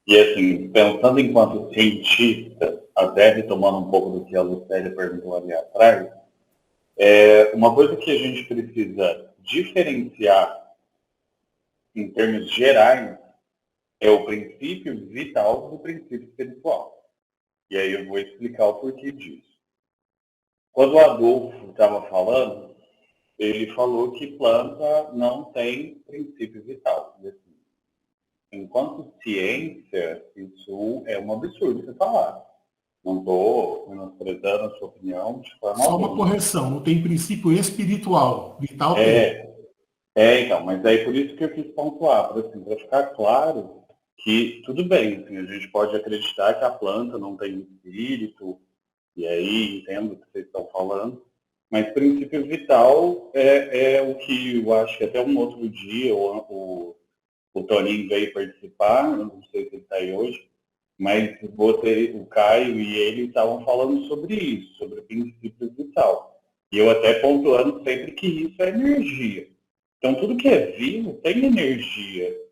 e assim, pensando enquanto cientista, até retomando um pouco do que a Lucélia perguntou ali atrás, uma coisa que a gente precisa diferenciar em termos gerais é o princípio vital do princípio espiritual. E aí eu vou explicar o porquê disso. Quando o Adolfo estava falando, ele falou que planta não tem princípio vital. Enquanto ciência, isso é um absurdo você falar. Não estou menosprezando a sua opinião de forma Só alguma. uma correção, não tem princípio espiritual. Vital tem. Então, mas aí por isso que eu quis pontuar, para ficar claro que tudo bem, assim, a gente pode acreditar que a planta não tem espírito, e aí entendo o que vocês estão falando, mas princípio vital é o que eu acho que até um outro dia o Toninho veio participar, eu não sei se ele está aí hoje, mas o Caio e ele estavam falando sobre isso, sobre o princípio vital. E eu até pontuando sempre que isso é energia. Então, tudo que é vivo tem energia.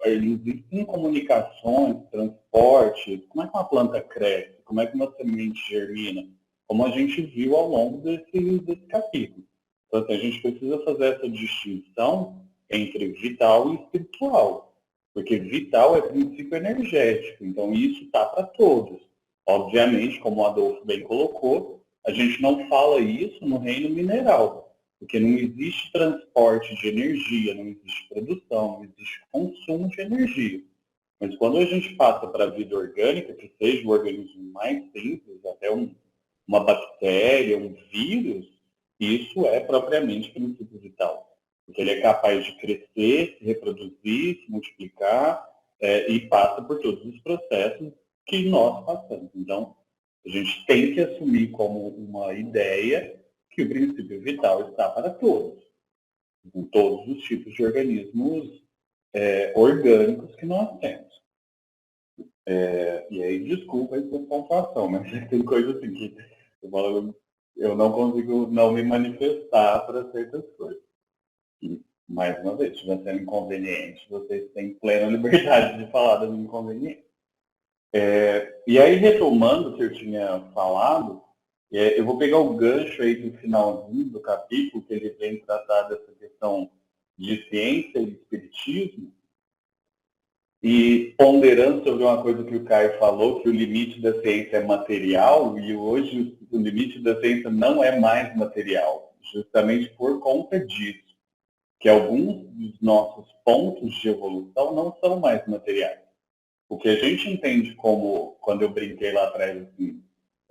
Existem comunicações, transporte, como é que uma planta cresce, como é que uma semente germina, como a gente viu ao longo desse capítulo. Então, assim, a gente precisa fazer essa distinção entre vital e espiritual, porque vital é princípio energético, então isso está para todos. Obviamente, como o Adolfo bem colocou, a gente não fala isso no reino mineral, porque não existe transporte de energia, não existe produção, não existe consumo de energia. Mas quando a gente passa para a vida orgânica, que seja o organismo mais simples, até uma bactéria, um vírus, isso é propriamente princípio vital. Porque ele é capaz de crescer, se reproduzir, se multiplicar e passa por todos os processos que nós passamos. Então, a gente tem que assumir como uma ideia que o princípio vital está para todos, em todos os tipos de organismos orgânicos que nós temos. E aí, desculpa essa pontuação, mas tem coisa assim que eu não consigo não me manifestar para certas coisas. E, mais uma vez, se estiver sendo inconveniente, vocês têm plena liberdade de falar das inconveniências. E aí, retomando o que eu tinha falado, eu vou pegar o gancho aí do finalzinho do capítulo, que ele vem tratar dessa questão de ciência e espiritismo, e ponderando sobre uma coisa que o Caio falou, que o limite da ciência é material, e hoje o limite da ciência não é mais material, justamente por conta disso, que alguns dos nossos pontos de evolução não são mais materiais. O que a gente entende como, quando eu brinquei lá atrás, assim,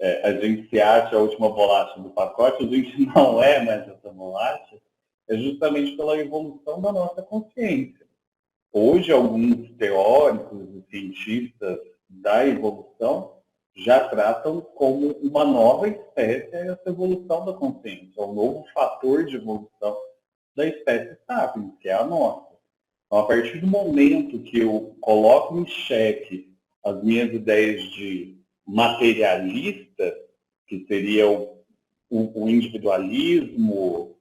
a gente se acha a última bolacha do pacote, a gente não é mais essa bolacha, é justamente pela evolução da nossa consciência. Hoje, alguns teóricos e cientistas da evolução já tratam como uma nova espécie essa evolução da consciência, um novo fator de evolução da espécie sapiens, que é a nossa. Então, a partir do momento que eu coloco em xeque as minhas ideias de materialista, que seria o individualismo,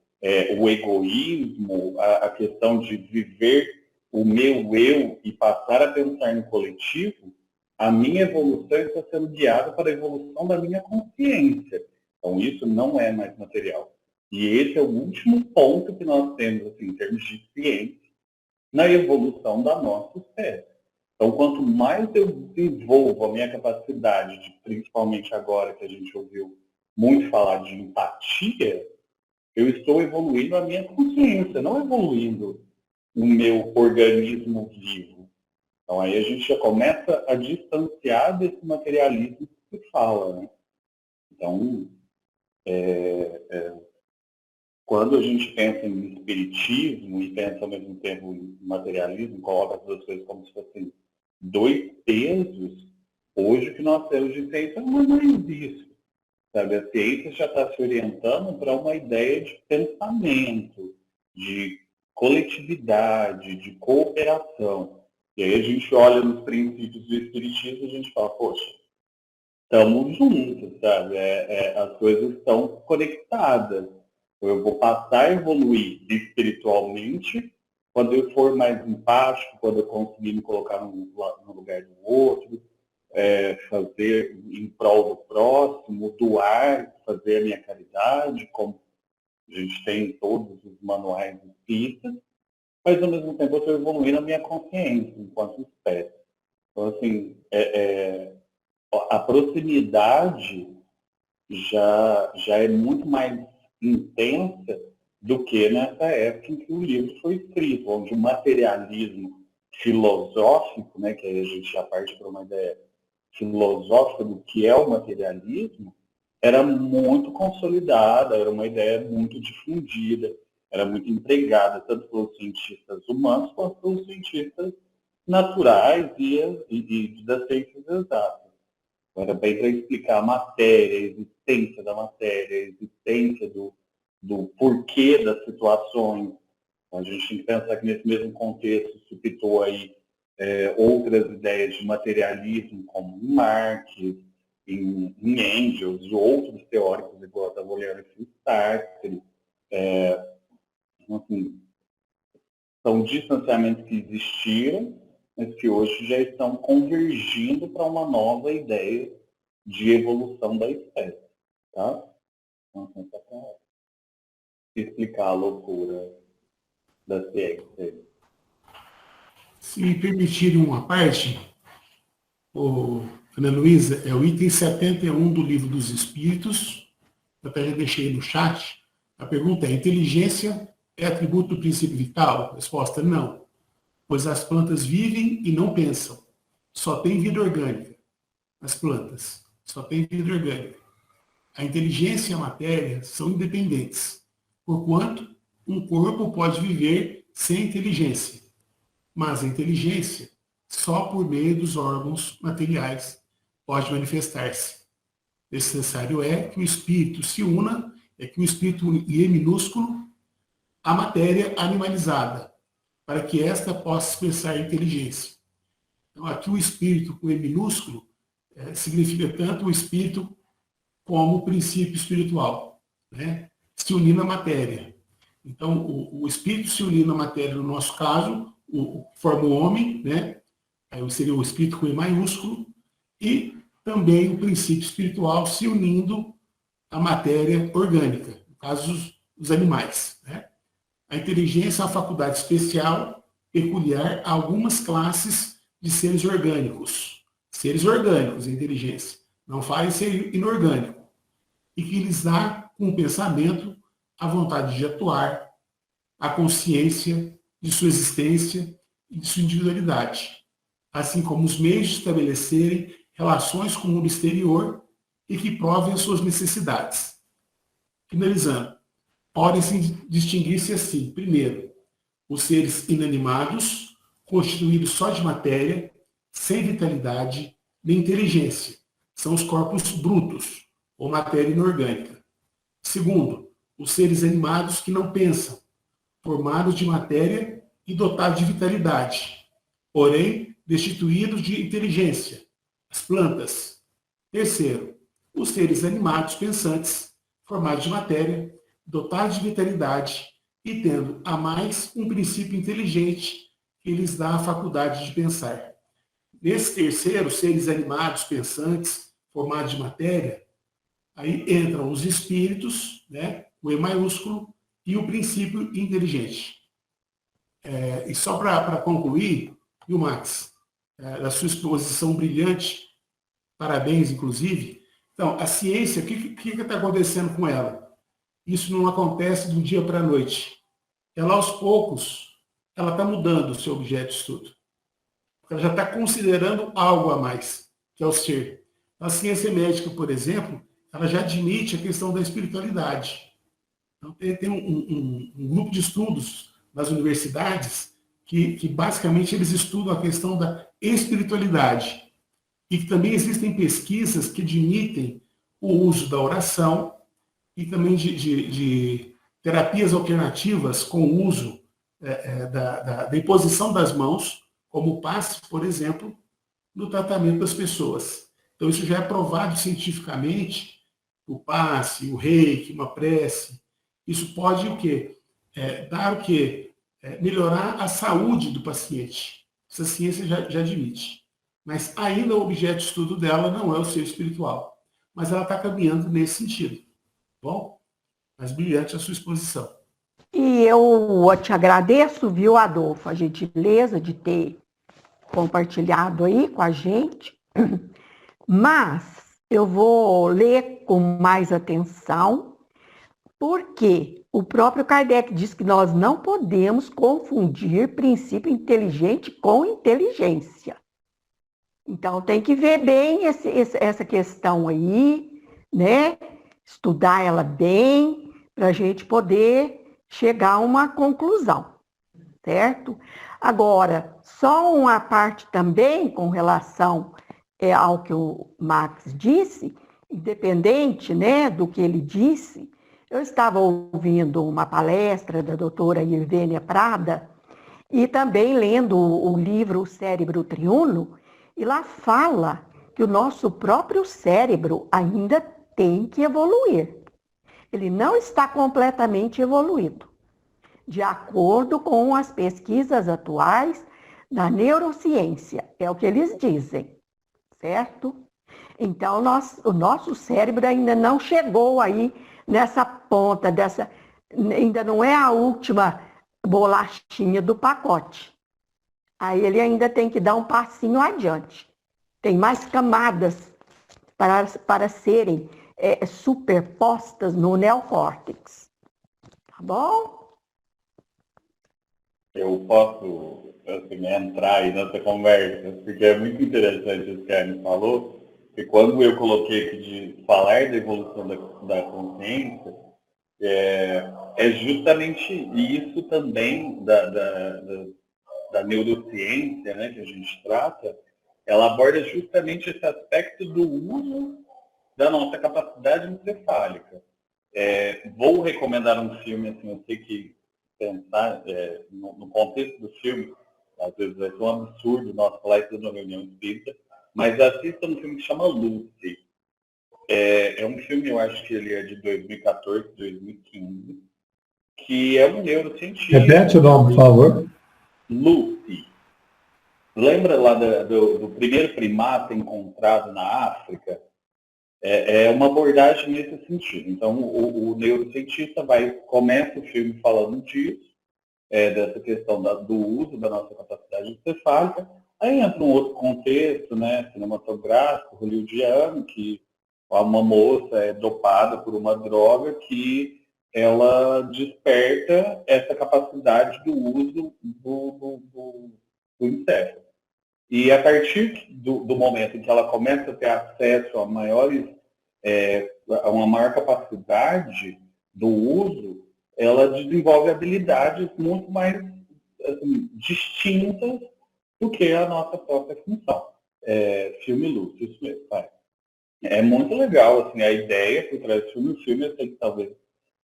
o egoísmo, a questão de viver o meu eu e passar a pensar no coletivo, a minha evolução está sendo guiada para a evolução da minha consciência. Então, isso não é mais material. E esse é o último ponto que nós temos, assim, em termos de ciência, na evolução da nossa espécie. Então, quanto mais eu desenvolvo a minha capacidade, principalmente agora que a gente ouviu muito falar de empatia, eu estou evoluindo a minha consciência, não evoluindo o meu organismo vivo. Então, aí a gente já começa a distanciar desse materialismo que se fala, né? Então, quando a gente pensa em espiritismo e pensa ao mesmo tempo em materialismo, coloca as duas coisas como se fossem dois pesos, hoje o que nós temos de ciência não é isso. Sabe? A ciência já está se orientando para uma ideia de pensamento, de coletividade, de cooperação. E aí a gente olha nos princípios do espiritismo e a gente fala, poxa, estamos juntos, sabe? As coisas estão conectadas. Eu vou passar a evoluir espiritualmente quando eu for mais empático, quando eu conseguir me colocar no lugar do outro, fazer em prol do próximo, doar, fazer a minha caridade, como a gente tem em todos os manuais espíritas, mas ao mesmo tempo eu estou evoluindo a minha consciência enquanto espécie. Então, assim, a proximidade já é muito mais intensa do que nessa época em que o livro foi escrito, onde o materialismo filosófico, né, que aí a gente já parte para uma ideia filosófica do que é o materialismo, era muito consolidada, era uma ideia muito difundida, era muito empregada tanto pelos cientistas humanos quanto pelos cientistas naturais e das ciências exatas. Era bem para explicar a matéria, a existência da matéria, a existência do porquê das situações. Então, a gente tem que pensar que nesse mesmo contexto suscitou aí outras ideias de materialismo, como em Marx, em Engels e outros teóricos, igual eu estava olhando aqui, Sartre. Assim, são distanciamentos que existiram, mas que hoje já estão convergindo para uma nova ideia de evolução da espécie. Tá? Então, só para explicar a loucura da ciência. Se me permitirem uma parte, Ana Luísa, é o item 71 do Livro dos Espíritos. Eu até já deixei no chat. A pergunta é: inteligência é atributo do princípio vital? Resposta: não. Pois as plantas vivem e não pensam. Só tem vida orgânica. As plantas só têm vida orgânica. A inteligência e a matéria são independentes, porquanto um corpo pode viver sem inteligência, mas a inteligência só por meio dos órgãos materiais pode manifestar-se. Necessário é que o espírito se una, que o espírito une minúsculo à matéria animalizada, para que esta possa expressar inteligência. Então, aqui o espírito com E minúsculo significa tanto o espírito como o princípio espiritual, né? Se unir na matéria. Então, o espírito se unir na matéria, no nosso caso, forma o homem, né? Aí seria o espírito com E maiúsculo, e também o princípio espiritual se unindo à matéria orgânica, no caso dos animais, né? A inteligência é uma faculdade especial, peculiar a algumas classes de seres orgânicos. Seres orgânicos, a inteligência. Não faz ser inorgânico. E que lhes dá, com o pensamento, a vontade de atuar, a consciência de sua existência e de sua individualidade, assim como os meios de estabelecerem relações com o mundo exterior e que provem as suas necessidades. Finalizando, podem se distinguir-se assim. Primeiro, os seres inanimados, constituídos só de matéria, sem vitalidade nem inteligência. São os corpos brutos, ou matéria inorgânica. Segundo, os seres animados que não pensam, formados de matéria e dotados de vitalidade, porém destituídos de inteligência, as plantas. Terceiro, os seres animados pensantes, formados de matéria, dotados de vitalidade e tendo a mais um princípio inteligente que lhes dá a faculdade de pensar. Nesse terceiro, seres animados pensantes, formados de matéria, aí entram os espíritos, né, o E maiúsculo, e o princípio inteligente. E só para concluir, viu, Max, da sua exposição brilhante, parabéns, inclusive. Então, a ciência, o que está acontecendo com ela? Isso não acontece do dia para a noite. Ela, aos poucos, ela está mudando o seu objeto de estudo. Ela já está considerando algo a mais, que é o ser. A ciência médica, por exemplo, ela já admite a questão da espiritualidade. Então, tem um grupo de estudos nas universidades que basicamente eles estudam a questão da espiritualidade. E que também existem pesquisas que admitem o uso da oração e também de terapias alternativas com o uso da imposição das mãos, como o passe, por exemplo, no tratamento das pessoas. Então, isso já é provado cientificamente, o passe, o reiki, uma prece. Isso pode o quê? Dar o quê? Melhorar a saúde do paciente. Essa ciência já admite. Mas ainda o objeto de estudo dela não é o ser espiritual. Mas ela está caminhando nesse sentido. Bom? Mas brilhante a sua exposição. E eu te agradeço, viu, Adolfo, a gentileza de ter compartilhado aí com a gente. Mas eu vou ler com mais atenção, porque o próprio Kardec diz que nós não podemos confundir princípio inteligente com inteligência. Então, tem que ver bem essa questão aí, né? Estudar ela bem, para a gente poder chegar a uma conclusão, certo? Agora, só uma parte também com relação ao que o Max disse, independente, né, do que ele disse, eu estava ouvindo uma palestra da doutora Irvênia Prada e também lendo o livro O Cérebro Triuno, e lá fala que o nosso próprio cérebro ainda tem que evoluir. Ele não está completamente evoluído, de acordo com as pesquisas atuais da neurociência, é o que eles dizem, certo? Então, o nosso cérebro ainda não chegou aí nessa ponta, ainda não é a última bolachinha do pacote. Aí ele ainda tem que dar um passinho adiante. Tem mais camadas para serem superpostas no neocórtex. Tá bom? Eu posso assim, entrar aí nessa conversa, porque é muito interessante isso que a Anne falou, que quando eu coloquei aqui de falar da evolução da consciência, é justamente isso também da neurociência, né, que a gente trata, ela aborda justamente esse aspecto do uso da nossa capacidade encefálica. Vou recomendar um filme, assim, eu sei que pensar no contexto do filme, às vezes vai ser um absurdo nós falar isso numa reunião espírita, mas assista um filme que chama Lucy. É um filme, eu acho que ele é de 2014, 2015, que é um neurocientista. Repete o nome, por favor. Lucy. Lembra lá do primeiro primata encontrado na África? É uma abordagem nesse sentido. Então, o neurocientista começa o filme falando disso, dessa questão do uso da nossa capacidade encefálica. Aí entra um outro contexto, né, cinematográfico, hollywoodiano, que uma moça é dopada por uma droga que ela desperta essa capacidade do uso do encéfalo. E a partir do momento em que ela começa a ter acesso a maiores uma maior capacidade do uso, ela desenvolve habilidades muito mais assim, distintas do que a nossa própria função. Filme lúcido, isso mesmo, tá? É muito legal, assim, a ideia por trás do filme. O filme eu sei que talvez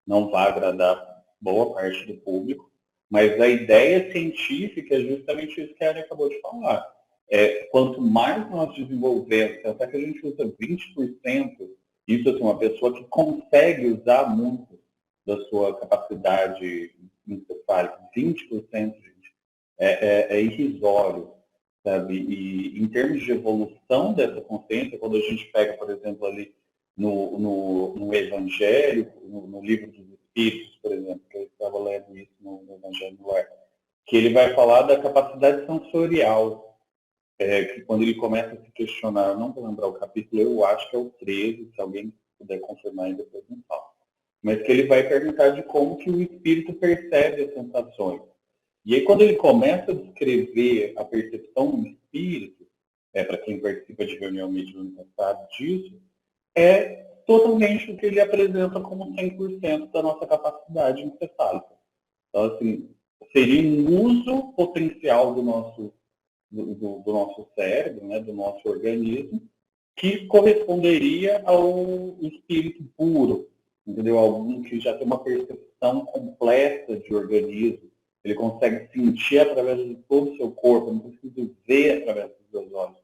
não vá agradar boa parte do público, mas a ideia científica é justamente isso que a Ana acabou de falar. Quanto mais nós desenvolvemos, até que a gente usa 20%, isso assim, uma pessoa que consegue usar muito da sua capacidade encefálica, 20%, gente, é irrisório, sabe? E em termos de evolução dessa consciência, quando a gente pega, por exemplo, ali no Evangelho, no Livro dos Espíritos, por exemplo, que eu estava lendo isso no Evangelho do Lar, que ele vai falar da capacidade sensorial, que quando ele começa a se questionar, eu não vou lembrar o capítulo, eu acho que é o 13, se alguém puder confirmar aí depois me fala, mas que ele vai perguntar de como que o espírito percebe as sensações. E aí quando ele começa a descrever a percepção do espírito, para quem participa de reunião mediúnica sabe disso, é totalmente o que ele apresenta como 100% da nossa capacidade encefálica. Então, assim, seria um uso potencial do nosso cérebro, né, do nosso organismo, que corresponderia ao espírito puro, entendeu? Algum que já tem uma percepção completa de organismo, ele consegue sentir através de todo o seu corpo, eu não preciso ver através dos meus olhos,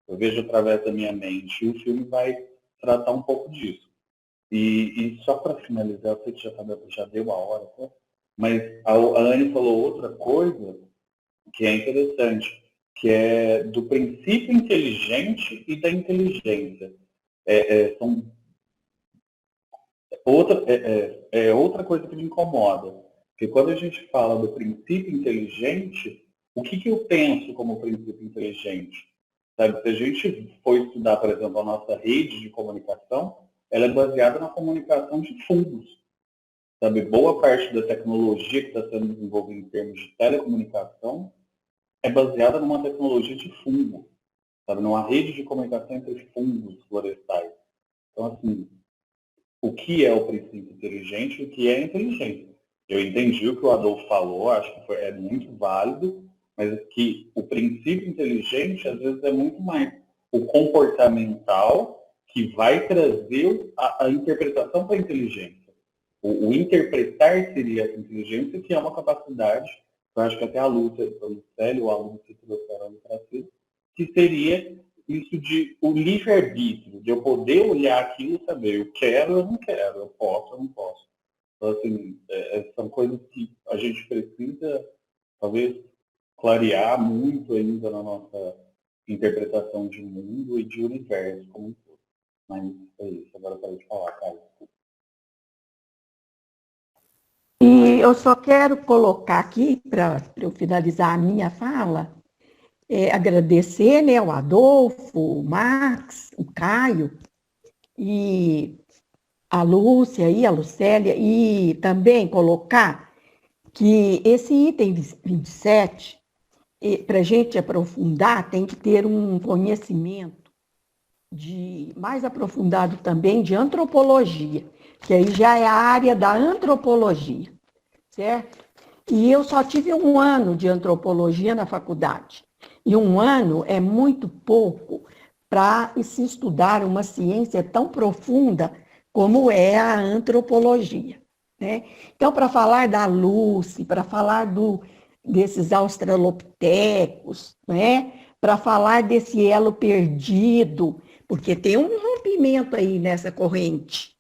eu vejo através da minha mente, e o filme vai tratar um pouco disso. E só para finalizar, eu sei que já deu a hora, tá? Mas a Anne falou outra coisa que é interessante, que é do princípio inteligente e da inteligência. São outra coisa que me incomoda, porque quando a gente fala do princípio inteligente, o que eu penso como princípio inteligente? Sabe, se a gente for estudar, por exemplo, a nossa rede de comunicação, ela é baseada na comunicação de fundos. Sabe, boa parte da tecnologia que está sendo desenvolvida em termos de telecomunicação é baseada numa tecnologia de fungo, sabe, numa rede de comunicação entre fungos florestais. Então, assim, o que é o princípio inteligente e o que é inteligência? Eu entendi o que o Adolfo falou, acho que é muito válido, mas que o princípio inteligente, às vezes, é muito mais o comportamental que vai trazer a interpretação para a inteligência. O interpretar seria essa inteligência, que é uma capacidade, eu acho que até a Lucélia ou a Lúcia trouxeram para si, que seria isso de o livre-arbítrio, de eu poder olhar aquilo e saber, eu quero ou eu não quero, eu posso ou não posso. Então, assim, são coisas que a gente precisa, talvez, clarear muito ainda na nossa interpretação de mundo e de universo como um todo. Mas é isso, agora eu quero te falar, Carlos. E eu só quero colocar aqui, para eu finalizar a minha fala, agradecer, né, o Adolfo, o Max, o Caio, e a Lúcia e a Lucélia, e também colocar que esse item 27, para a gente aprofundar, tem que ter um conhecimento mais aprofundado também de antropologia, que aí já é a área da antropologia, certo? E eu só tive 1 ano de antropologia na faculdade. E 1 ano é muito pouco para se estudar uma ciência tão profunda como é a antropologia, né? Então, para falar da Lucy, para falar desses australopitecos, né? Para falar desse elo perdido, porque tem um rompimento aí nessa corrente.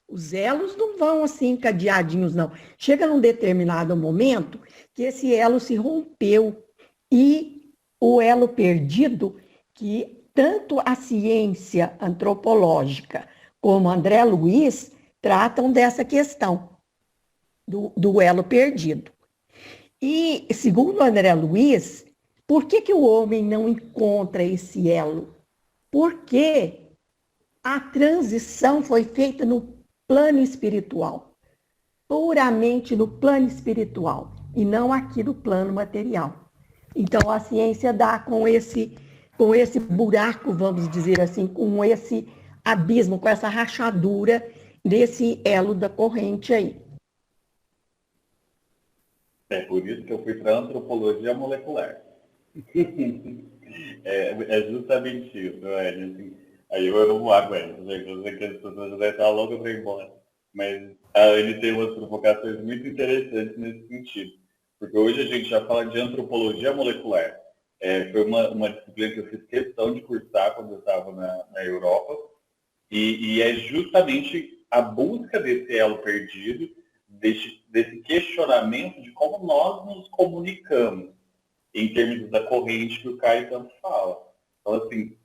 Os elos não vão assim encadeadinhos, não. Chega num determinado momento que esse elo se rompeu e o elo perdido, que tanto a ciência antropológica como André Luiz tratam dessa questão do elo perdido. E, segundo André Luiz, por que o homem não encontra esse elo? Porque a transição foi feita no plano espiritual, puramente no plano espiritual, e não aqui no plano material. Então, a ciência dá com esse buraco, vamos dizer assim, com esse abismo, com essa rachadura desse elo da corrente aí. É por isso que eu fui para antropologia molecular. É justamente isso, velho. Assim, aí eu não aguento, gente. Eu sei que as pessoas já estão loucas para ir embora. Mas a Anne tem umas provocações muito interessantes nesse sentido. Porque hoje a gente já fala de antropologia molecular. Foi uma disciplina que eu fiz questão de cursar quando eu estava na Europa. E é justamente a busca desse elo perdido, desse questionamento de como nós nos comunicamos em termos da corrente que o Caio tanto fala. Então, assim,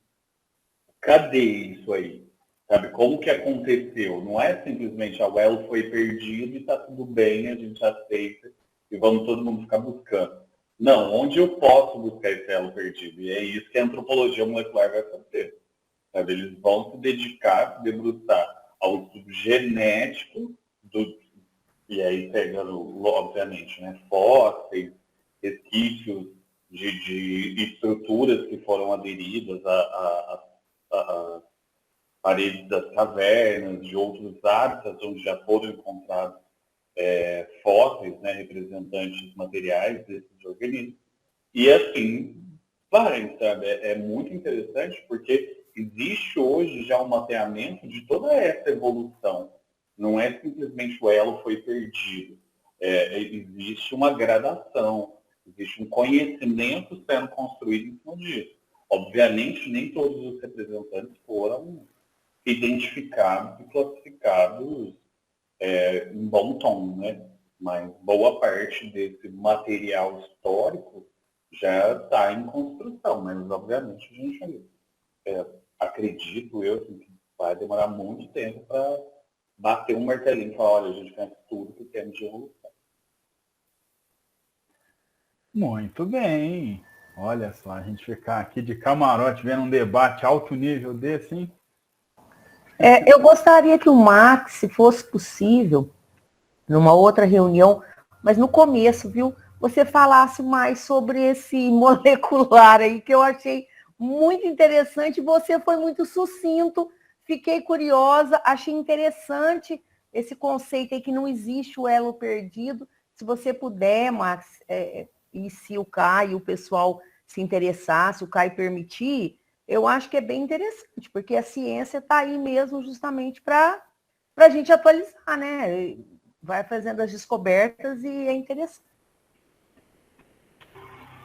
cadê isso aí? Sabe, como que aconteceu? Não é simplesmente o elo foi perdido e está tudo bem, a gente aceita e vamos todo mundo ficar buscando. Não, onde eu posso buscar esse elo perdido? E é isso que a antropologia molecular vai fazer. Sabe? Eles vão se dedicar, se debruçar ao estudo genético, e aí pegando, obviamente, né, fósseis, resquícios de estruturas que foram aderidas a paredes das cavernas, de outros hábitats onde já foram encontrados fósseis, né, representantes materiais desses organismos. E assim, vai, sabe? É muito interessante porque existe hoje já um mapeamento de toda essa evolução. Não é simplesmente o elo foi perdido. Existe uma gradação, existe um conhecimento sendo construído em cima disso. Obviamente, nem todos os representantes foram identificados e classificados em bom tom, né? Mas boa parte desse material histórico já está em construção, mas obviamente a gente acredito eu assim, que vai demorar muito tempo para bater um martelinho e falar, olha, a gente conhece tudo que temos de evolução. Muito bem. Olha só, a gente ficar aqui de camarote vendo um debate alto nível desse, hein? Eu gostaria que o Max, se fosse possível, numa outra reunião, mas no começo, viu, você falasse mais sobre esse molecular aí, que eu achei muito interessante. Você foi muito sucinto, fiquei curiosa, achei interessante esse conceito aí que não existe o elo perdido. Se você puder, Max, e se o Caio, o pessoal se interessar, se o Caio permitir, eu acho que é bem interessante, porque a ciência está aí mesmo justamente para a gente atualizar, né? Vai fazendo as descobertas e é interessante.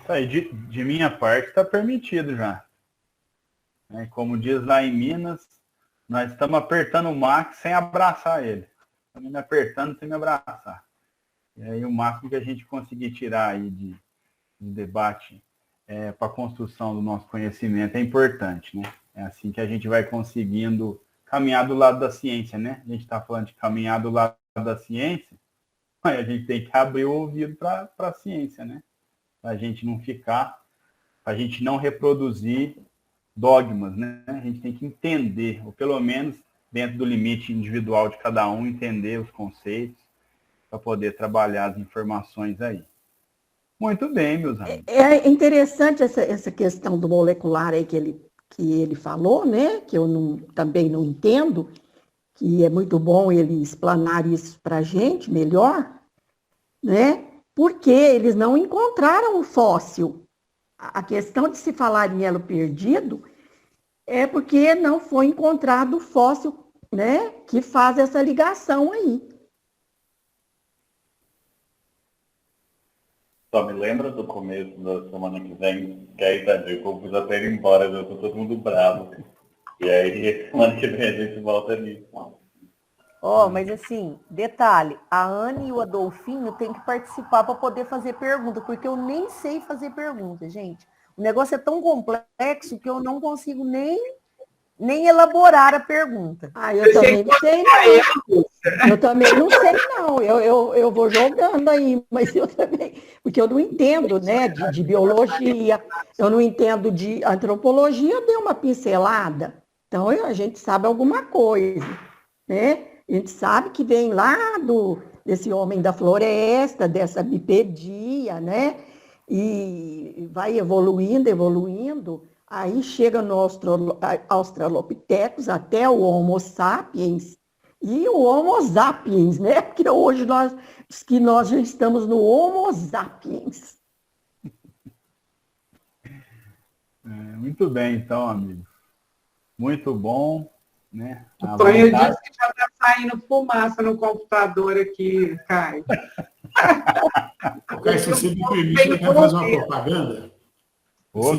Isso aí, de minha parte, está permitido já. Como diz lá em Minas, nós estamos apertando o Max sem abraçar ele. Estamos me apertando sem me abraçar. E aí o máximo que a gente conseguir tirar aí de debate para a construção do nosso conhecimento é importante, né? É assim que a gente vai conseguindo caminhar do lado da ciência, né? A gente está falando de caminhar do lado da ciência, mas a gente tem que abrir o ouvido para a ciência, né? Para a gente não ficar, para a gente não reproduzir dogmas, né? A gente tem que entender, ou pelo menos dentro do limite individual de cada um, entender os conceitos para poder trabalhar as informações aí. Muito bem, meus amigos. É interessante essa questão do molecular aí que ele falou, né? Que eu também não entendo, que é muito bom ele explanar isso para a gente melhor, né? Porque eles não encontraram o fóssil. A questão de se falar em elo perdido é porque não foi encontrado o fóssil, né? Que faz essa ligação aí. Só me lembra do começo da semana que vem, que aí, tadinho, o povo já tá indo embora, já tô todo mundo bravo. E aí, semana que vem a gente volta nisso. Mas assim, detalhe, a Anne e o Adolfinho têm que participar para poder fazer pergunta, porque eu nem sei fazer pergunta, gente. O negócio é tão complexo que eu não consigo nem elaborar a pergunta. Eu também não sei, não. Eu também não sei, não. Eu vou jogando aí, mas eu também, porque eu não entendo, né, de biologia, eu não entendo de antropologia, eu dei uma pincelada. Então, a gente sabe alguma coisa, né? A gente sabe que vem lá desse homem da floresta, dessa bipedia, né? E vai evoluindo, Aí chega no Australopithecus até o Homo sapiens e o Homo sapiens, né? Porque hoje nós já estamos no Homo sapiens. Muito bem, então, amigos. Muito bom, né? O Tonho disse que já está saindo fumaça no computador aqui, Caio. Caio, se você me permite, eu quero fazer uma propaganda.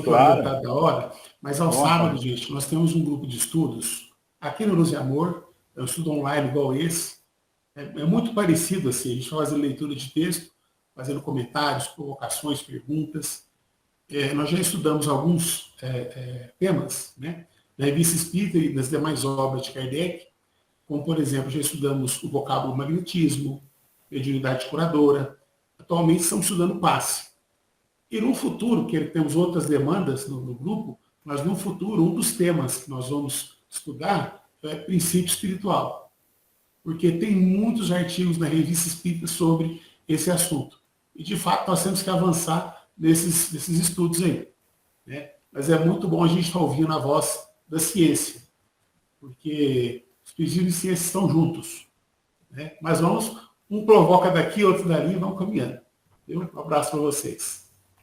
Claro. Tá da hora, mas ao sábado, gente, nós temos um grupo de estudos aqui no Luz e Amor, é um estudo online igual esse, é muito parecido assim, a gente vai fazer leitura de texto, fazendo comentários, provocações, perguntas. Nós já estudamos alguns temas, né, da Revista Espírita e das demais obras de Kardec, como, por exemplo, já estudamos o vocábulo magnetismo, mediunidade curadora. Atualmente estamos estudando passe. E no futuro, que temos outras demandas no grupo, mas no futuro, um dos temas que nós vamos estudar é princípio espiritual. Porque tem muitos artigos na Revista Espírita sobre esse assunto. E, de fato, nós temos que avançar nesses estudos aí. Né? Mas é muito bom a gente estar ouvindo a voz da ciência. Porque os princípios e ciência estão juntos. Né? Mas um provoca daqui, outro dali, e vamos caminhando. Um abraço para vocês.